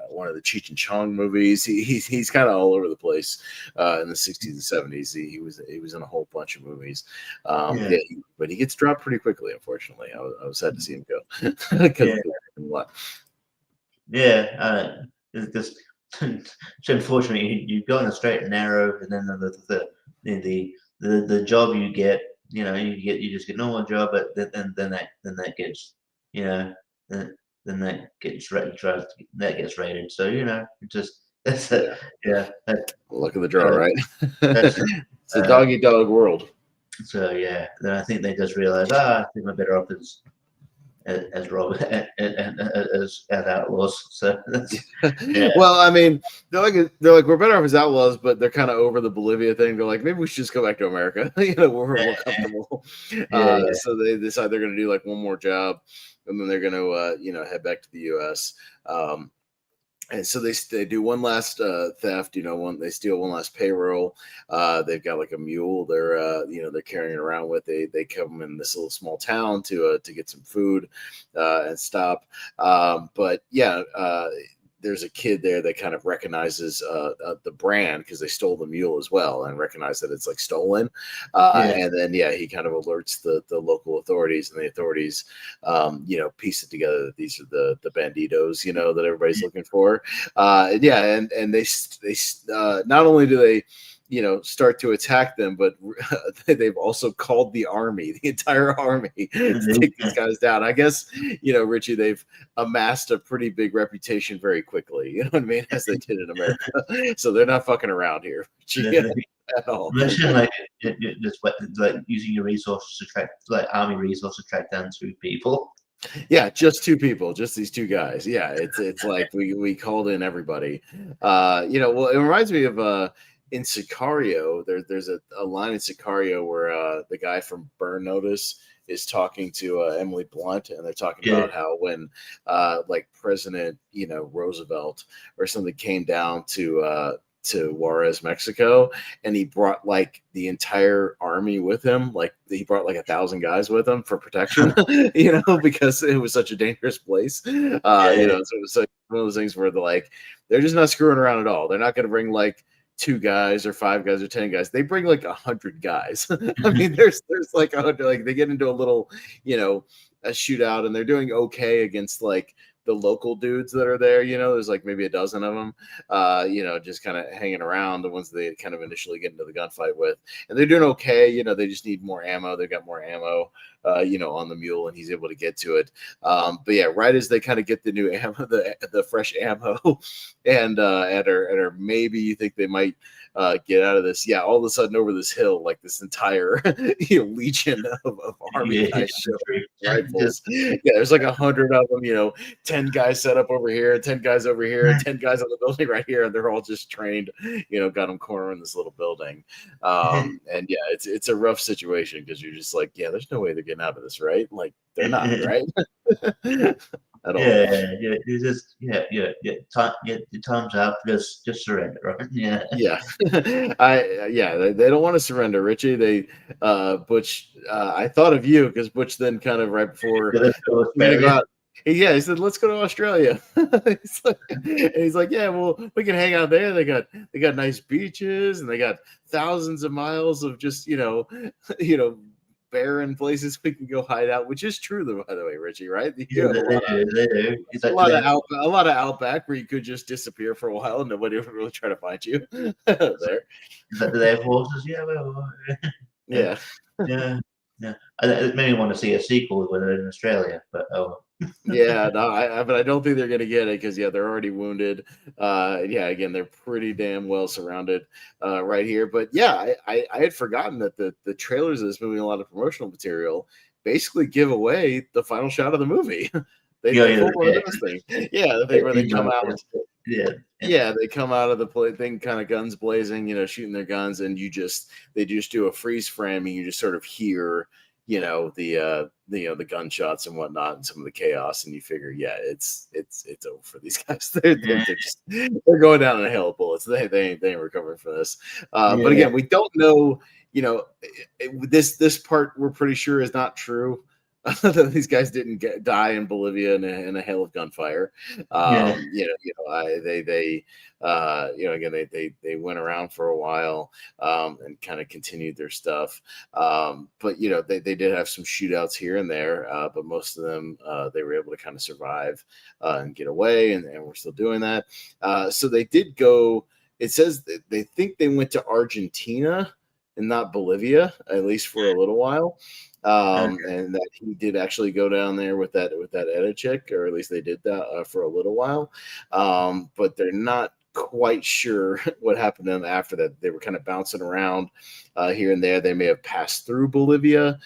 one of the Cheech and Chong movies. He's kind of all over the place in the 60s and 70s. He was in a whole bunch of movies. But he gets dropped pretty quickly, unfortunately. I was sad to see him go. It's unfortunately you go on a straight and narrow, and then the job you get, you just get a normal job, but then that gets then that gets rated. So that's luck of the draw, right? It's a dog eat dog world. So then I think they just realize, I think I'm better off as Robert as outlaws. So Well, I mean, they're like we're better off as outlaws, but they're kind of over the Bolivia thing. They're like, maybe we should just go back to America. We're more comfortable. So they decide they're going to do like one more job, and then they're going to head back to the U.S. And so they do one last theft. They steal one last payroll. They've got like a mule. They're carrying it around with. They come in this little small town to get some food and stop. There's a kid there that kind of recognizes the brand, because they stole the mule as well, and recognize that it's like stolen. And then he kind of alerts the local authorities, and the authorities piece it together that these are the banditos that everybody's looking for. And they not only do they start to attack them, but they've also called the entire army to take these guys down. I guess, Richie, they've amassed a pretty big reputation very quickly, you know what I mean, as they did in America. So they're not fucking around here, at all. Imagine just like using your resources to track, like army resources to track down 2 people. Yeah, just 2 people, just these 2 guys. Yeah, it's like we called in everybody. Well, it reminds me of in Sicario, there's a line in Sicario where the guy from Burn Notice is talking to Emily Blunt, and they're talking about how when like President Roosevelt or something came down to Juarez, Mexico, and he brought like the entire army with him. Like he brought like 1,000 guys with him for protection, because it was such a dangerous place. So it was like one of those things where they're just not screwing around at all. They're not going to bring like 2 guys or 5 guys or 10 guys. They bring like 100 guys. I mean, there's like 100, like they get into a little, a shootout, and they're doing okay against like the local dudes that are there. There's like maybe a dozen of them, just kind of hanging around, the ones they kind of initially get into the gunfight with, and they're doing okay. They just need more ammo. They've got more ammo, on the mule, and he's able to get to it. Right as they kind of get the new ammo, the fresh ammo, and maybe you think they might get out of this. Yeah, all of a sudden over this hill, like this entire legion of army guys show rifles. There's like 100 of them. 10 guys set up over here, 10 guys over here, 10 guys on the building right here, and they're all just trained. Got them cornered in this little building. And it's a rough situation, because you're just like, there's no way they're getting out of this, right? Like they're not, right? At all. You just time's up. Just surrender, right? They don't want to surrender, Richie. They Butch. I thought of you, because Butch then kind of right before he said, let's go to Australia. he's like, yeah, well, we can hang out there. They got nice beaches, and they got thousands of miles of just barren places we can go hide out, which is true, though, by the way, Richie, right? You Yeah, have they do. It's a like lot of a lot of outback where you could just disappear for a while and nobody would really try to find you there. do they have horses? Yeah, well, Yeah. yeah, yeah. It made me want to see a sequel when they're in Australia, but oh, Yeah, no, but I don't think they're gonna get it because they're already wounded. Yeah, again, they're pretty damn well surrounded right here. But yeah, I had forgotten that the trailers of this movie and a lot of promotional material basically give away the final shot of the movie. yeah, They yeah, pull one of yeah. those things. Yeah, the thing where they You come know, out. yeah, Yeah, they come out of the thing, kind of guns blazing, shooting their guns, and they just do a freeze frame, and you just sort of hear, the gunshots and whatnot, and some of the chaos, and you figure, yeah, it's over for these guys. They're going down in a hail of bullets. They ain't recovering from this. But yeah, again, we don't know. This part we're pretty sure is not true. These guys didn't die in Bolivia in a hail of gunfire. yeah. Again, they went around for a while and kind of continued their stuff. But they did have some shootouts here and there, but most of them they were able to kind of survive and get away, and we're still doing that. So they did go. It says that they think they went to Argentina and not Bolivia, at least for a little while. And that he did actually go down there with that Edda chick, or at least they did that for a little while. But they're not quite sure what happened to them after that. They were kind of bouncing around here and there. They may have passed through Bolivia,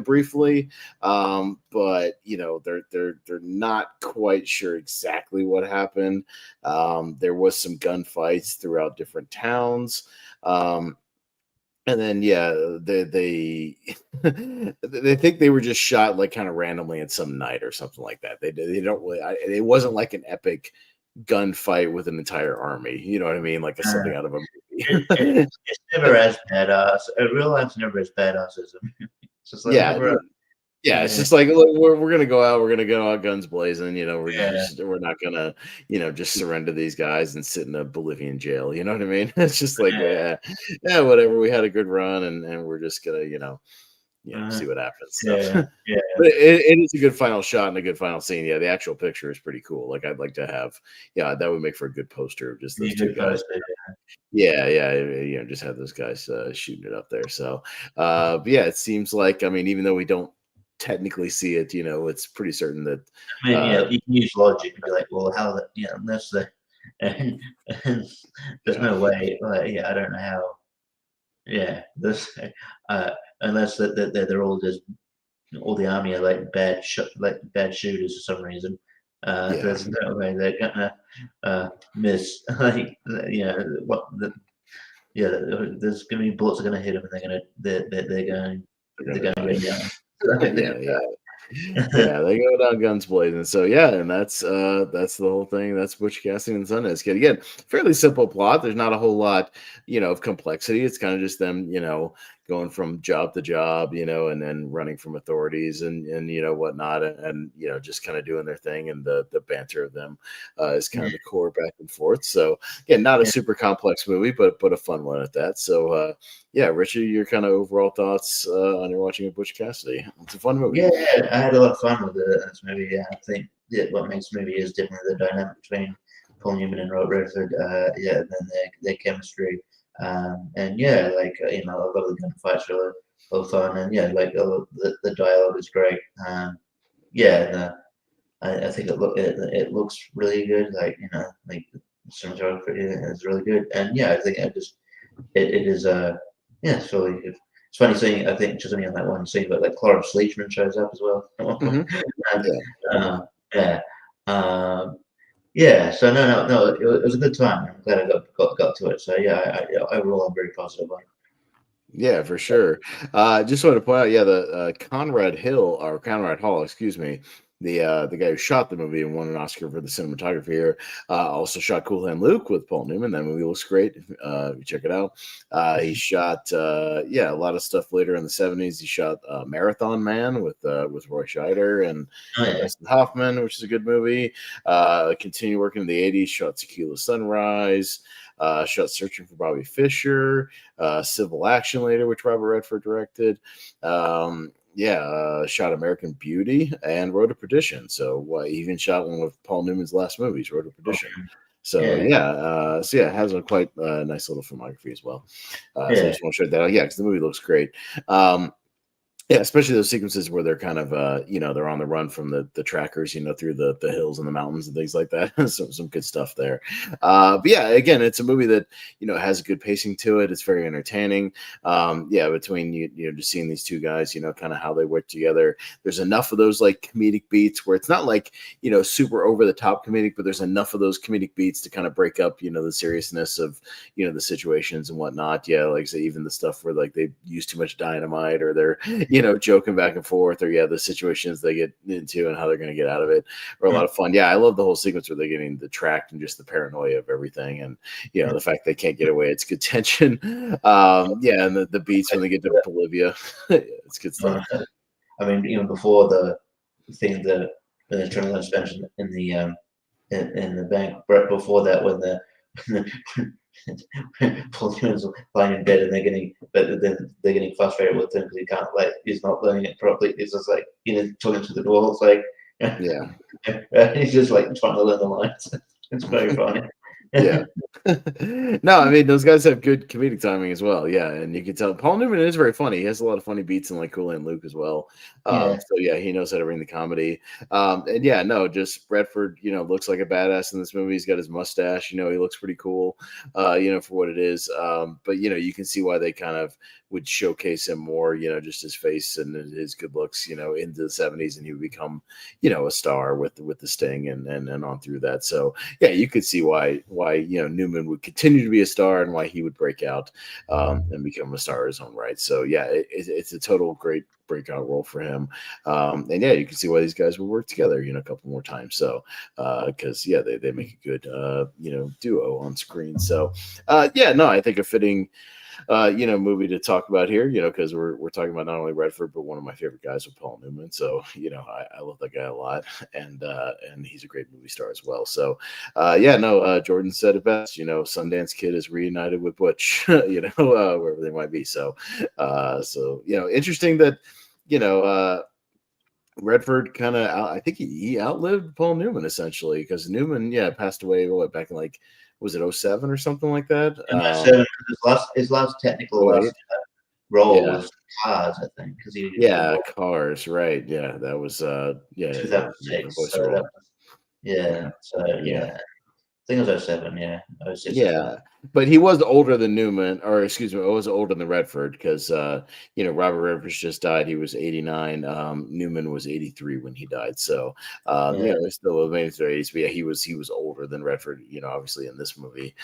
briefly, but they're not quite sure exactly what happened. There was some gunfights throughout different towns. And then, yeah, they they think they were just shot like kind of randomly in some night or something like that. They don't really. It wasn't like an epic gunfight with an entire army. You know what I mean? Like something out of a movie. It's never as badass. Real life's never as badass as them. It's just like Yeah, never. yeah. It's just like, look, we're gonna go out. We're gonna go out guns blazing. Yeah. We're not gonna just surrender these guys and sit in a Bolivian jail. You know what I mean? It's just like, yeah, whatever. We had a good run, and we're just gonna see what happens. So, Yeah, yeah. but it is a good final shot and a good final scene. Yeah, the actual picture is pretty cool. Like, I'd like to have, that would make for a good poster of just those two guys. Yeah, just have those guys shooting it up there. So, but yeah, it seems like, I mean, even though we don't technically see it, it's pretty certain that. I mean, you can use logic and be like, well, how that, unless the, and there's no way. I don't know how. Yeah, this, unless they're all just all the army are like bad shooters for some reason. There's no way they're gonna miss. There's gonna be bullets are gonna hit them, and they're gonna go down. Yeah, they go down guns blazing. So yeah, and that's the whole thing. That's Butch Cassidy and Sundance Kid. Again, fairly simple plot. There's not a whole lot, of complexity. It's kind of just them, going from job to job, and then running from authorities and whatnot, and just kind of doing their thing, and the banter of them is kind of the core back and forth. So again, not a super complex movie, but a fun one at that. So yeah, Richie, your kind of overall thoughts on your watching of Butch Cassidy? It's a fun movie. Yeah, I had a lot of fun with this movie. Yeah, I think what makes the movie is definitely the dynamic between Paul Newman and Robert Redford. And then their chemistry. And yeah, like a lot of the gunfights are a lot of fun, and yeah, like the dialogue is great. I think it looks really good. Like like cinematography is really good, and yeah, I think it is it's really good. It's funny seeing, I think, just only on that one scene, but like Cloris Leachman shows up as well. So no, it was a good time. I'm glad I got to it. So yeah, overall I'm very positive on it. Yeah, for sure. Just wanted to point out, the Conrad Hall, excuse me, the guy who shot the movie and won an Oscar for the cinematography here, also shot Cool Hand Luke with Paul Newman. That movie looks great. If you check it out. He shot a lot of stuff later in the 70s. He shot Marathon Man with Roy Scheider and Dustin Hoffman, which is a good movie. Continued working in the 80s. Shot Tequila Sunrise. shot Searching for Bobby Fischer, Civil Action later, which Robert Redford directed. Shot American Beauty and Road to Perdition. So he even shot one with Paul Newman's last movies, Road to Perdition. So it has a quite nice little filmography as well. So I just want to show that out. Yeah, because the movie looks great. Yeah, especially those sequences where they're kind of, they're on the run from the trackers, through the hills and the mountains and things like that. some good stuff there. But yeah, again, it's a movie that, has a good pacing to it. It's very entertaining. Between, just seeing these two guys, kind of how they work together. There's enough of those like comedic beats where it's not like, super over the top comedic, but there's enough of those comedic beats to kind of break up, the seriousness of, the situations and whatnot. Yeah, like I say, even the stuff where like they use too much dynamite or they're, joking back and forth, or the situations they get into and how they're going to get out of it are a lot of fun. Yeah, I love the whole sequence where they're getting the tracked and just the paranoia of everything, and the fact they can't get away. It's good tension. And the beats when they get to Bolivia, it's good stuff. I mean, even before the thing that they're trying to learn Spanish in the bank, right before that, when Paul Newman's lying in bed and they're getting frustrated with him because he's not learning it properly. It's just like talking to the wall. It's like he's just like trying to learn the lines. It's very funny. Yeah. No, I mean, those guys have good comedic timing as well. Yeah, and you can tell Paul Newman is very funny. He has a lot of funny beats in like Cool and Luke as well. So yeah, he knows how to bring the comedy. Just Redford, looks like a badass in this movie. He's got his mustache. He looks pretty cool, for what it is. But you can see why they kind of would showcase him more, just his face and his good looks, into the 70s, and he would become, a star with the Sting and on through that. So yeah, you could see why Newman would continue to be a star and why he would break out and become a star in his own right. So yeah, it's a total great breakout role for him. And yeah, you can see why these guys will work together, a couple more times. So because they make a good duo on screen. So I think a fitting movie to talk about here, because we're talking about not only Redford, but one of my favorite guys with Paul Newman. So, I love that guy a lot, and he's a great movie star as well. So, Jordan said it best, Sundance Kid is reunited with Butch, wherever they might be. So, interesting that, Redford kind of, I think he outlived Paul Newman essentially, because Newman, passed away back in was it 07 or something like that? His last role was Cars, I think, because Cars, right? Yeah, that was 2006. I think it was 07, 06. Yeah, but he was older than Newman, or excuse me, it was older than Redford, because Robert Redford just died. He was 89. Newman was 83 when he died. So they're still in their 80s. But yeah, he was older than Redford. Obviously in this movie,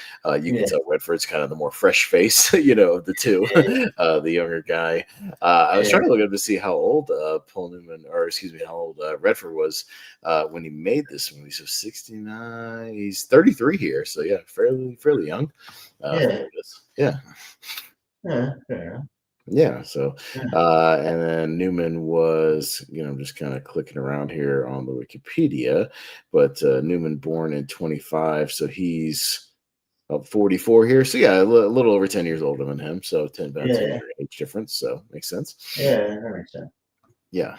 you can tell Redford's kind of the more fresh face, of the two, the younger guy. I was trying to look up to see how old Paul Newman, or excuse me, how old Redford was when he made this movie. So 69. He's 33 here. So yeah, fairly young. Fair enough. So and then Newman was, just kind of clicking around here on the Wikipedia, but Newman born in 25, so he's 44 here. So yeah, a little over 10 years older than him. So 10 year age difference. So makes sense. Yeah, that makes sense. Yeah.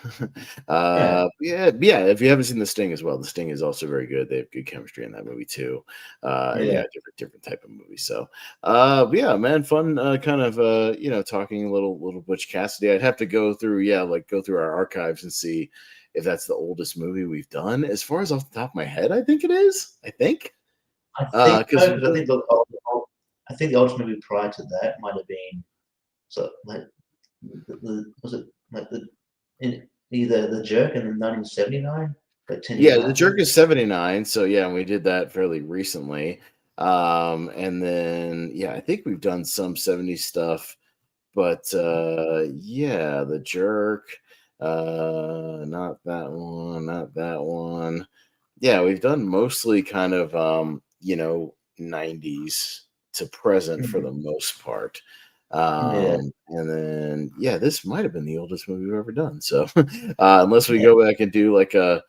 If you haven't seen The Sting as well, The Sting is also very good. They have good chemistry in that movie too. Different type of movie. So man, fun kind of talking a little Butch Cassidy. I'd have to go through our archives and see if that's the oldest movie we've done. As far as off the top of my head, I think it is. I think the oldest movie prior to that might have been either The Jerk in 1979. The Jerk is 79. So and we did that fairly recently. And then I think we've done some 70s stuff, but The Jerk, not that one. Yeah, we've done mostly kind of 90s to present for the most part. And then this might have been the oldest movie we've ever done. So unless we go back and do like a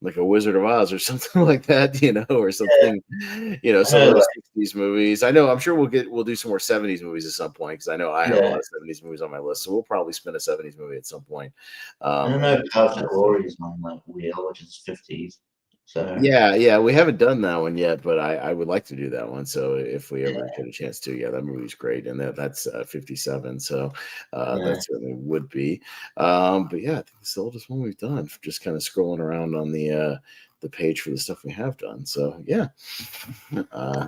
like a Wizard of Oz or something like that, or something, some of those 60s movies. I know, I'm sure we'll do some more 70s movies at some point, because I know I have a lot of 70s movies on my list, so we'll probably spin a 70s movie at some point. I don't know if Path to Glory is on that wheel, which is 50s. So yeah, we haven't done that one yet, but I would like to do that one. So if we ever get a chance to, that movie's great, and that's 57. So that certainly would be. But yeah, I think it's the oldest one we've done. Just kind of scrolling around on the page for the stuff we have done. So yeah,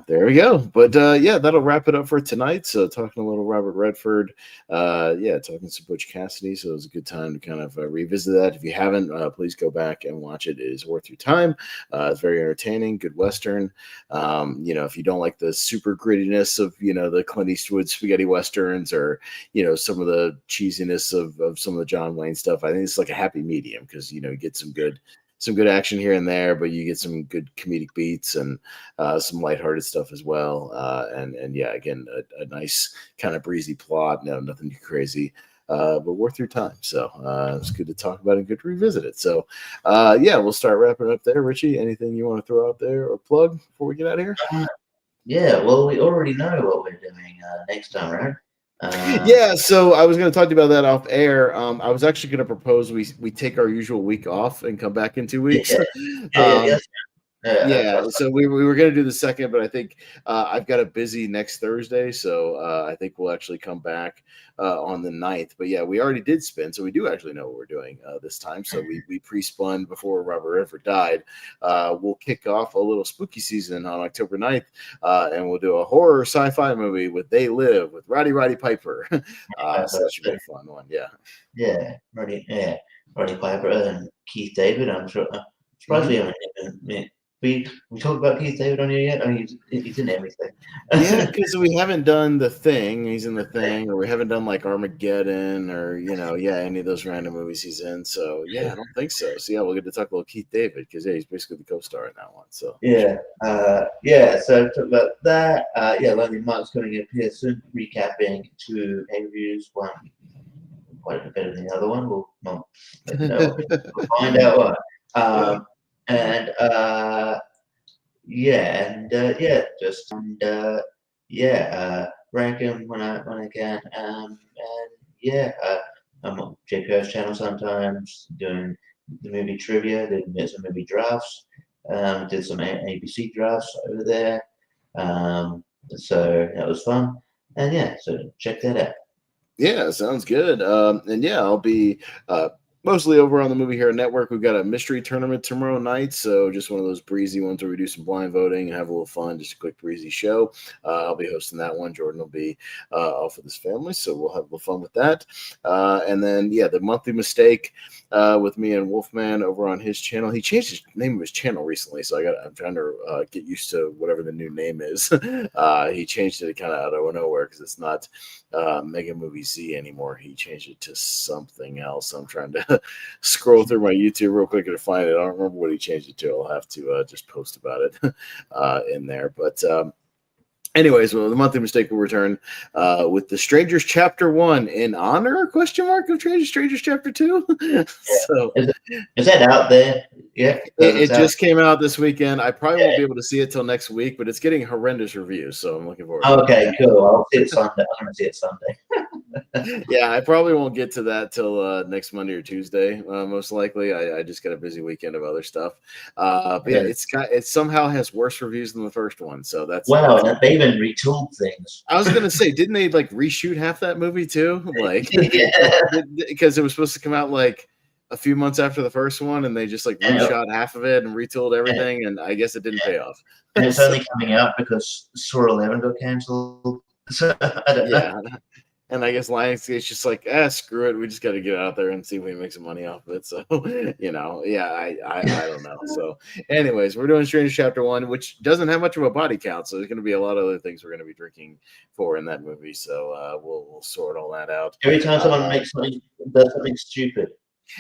there we go. But that'll wrap it up for tonight. So talking a little Robert Redford, talking some Butch Cassidy. So it was a good time to kind of revisit that. If you haven't, please go back and watch it. It is worth your time. It's very entertaining, good Western. If you don't like the super grittiness of, the Clint Eastwood spaghetti Westerns, or, some of the cheesiness of some of the John Wayne stuff, I think it's like a happy medium, because, you get some good action here and there, but you get some good comedic beats and some lighthearted stuff as well. And again, a nice kind of breezy plot. No, nothing too crazy, but worth your time. So it's good to talk about and good to revisit it. So we'll start wrapping up there. Richie, anything you want to throw out there or plug before we get out of here? Well, we already know what we're doing next time, right? So I was going to talk to you about that off air. I was actually going to propose we take our usual week off and come back in 2 weeks. So we were going to do the second, but I think I've got a busy next Thursday, so I think we'll actually come back on the 9th. But we already did spin, so we do actually know what we're doing this time. So we pre-spun before Robert Redford died. We'll kick off a little spooky season on October 9th, and we'll do a horror sci-fi movie with They Live with Roddy Piper. So that should be a fun one. Roddy Piper and Keith David. I'm sure. Surprisingly, we talked about Keith David on here yet? I mean, he's in everything. Because we haven't done The Thing. He's in The Thing, or we haven't done like Armageddon, or any of those random movies he's in. So I don't think so. So we'll get to talk about Keith David, because he's basically the co-star in that one. So So talk about that. Lonely Mark's going to get here soon, recapping 2 pay-per-views. One quite a bit better than the other one. We'll find out what. Rank him when I can. I'm on JPR's channel sometimes doing the movie trivia, did some movie drafts, did some ABC drafts over there. So that was fun. And so check that out. Yeah, sounds good. I'll be mostly over on the Movie Hero Network. We've got a mystery tournament tomorrow night, so just one of those breezy ones where we do some blind voting and have a little fun, just a quick breezy show. I'll be hosting that one. Jordan will be off with his family, so we'll have a little fun with that. The Monthly Mistake with me and Wolfman over on his channel. He changed his name of his channel recently, so I'm trying to get used to whatever the new name is. He changed it kind of out of nowhere, because it's not Mega Movie Z anymore. He changed it to something else. I'm trying to scroll through my YouTube real quick to find it. I don't remember what he changed it to. I'll have to just post about it in there. But anyways, the Monthly Mistake will return with The Strangers Chapter 1 in honor of Strangers Chapter 2. So is that out there? Yeah. It just came out this weekend. I probably won't be able to see it till next week, but it's getting horrendous reviews, so I'm looking forward to it. Okay, cool. I'll see it Sunday. I'm going to see it Sunday. I probably won't get to that till next Monday or Tuesday, most likely. I just got a busy weekend of other stuff. It somehow has worse reviews than the first one, so that's they even retooled things. I was gonna say, didn't they like reshoot half that movie too? Like, because it was supposed to come out like a few months after the first one, and they just like reshot half of it and retooled everything, and I guess it didn't pay off. And it's only coming out because Saw 11 got cancelled. So I don't know. And I guess Lionsgate's just like, screw it. We just got to get out there and see if we can make some money off of it. So, I don't know. So, anyways, we're doing Strangers Chapter 1, which doesn't have much of a body count. So, there's going to be a lot of other things we're going to be drinking for in that movie. So, we'll sort all that out. Every time someone does something stupid,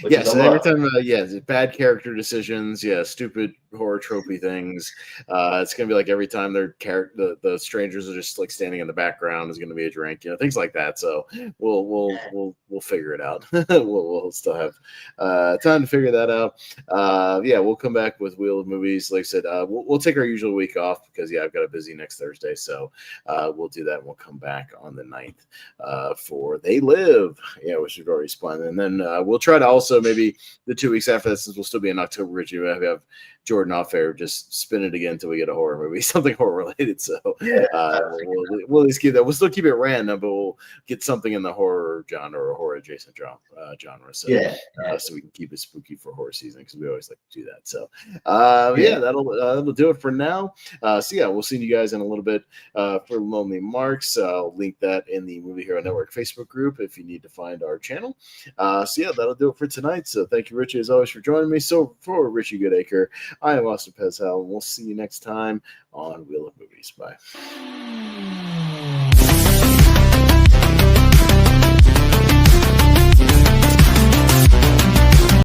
which Yeah, is a so every lot. time, bad character decisions, stupid horror tropey things. It's gonna be like every time the strangers are just like standing in the background is gonna be a drink, things like that. So we'll figure it out. we'll still have time to figure that out. We'll come back with Wheel of Movies. Like I said, we'll take our usual week off because I've got a busy next Thursday, so we'll do that. And we'll come back on the 9th for They Live, which we've already spun, and then we'll try to also maybe the 2 weeks after that, since we'll still be in October, Richie, we have Jordan off air, just spin it again until we get a horror movie, something horror related. So we'll at least keep that. We'll still keep it random, but we'll get something in the horror genre or horror adjacent genre. So so we can keep it spooky for horror season, because we always like to do that. So that'll do it for now. We'll see you guys in a little bit for Lonely Marks. I'll link that in the Movie Hero Network Facebook group if you need to find our channel. That'll do it for tonight. So thank you, Richie, as always, for joining me. So for Richie Goodacre, I am Austin Pezhel, and we'll see you next time on Wheel of Movies. Bye.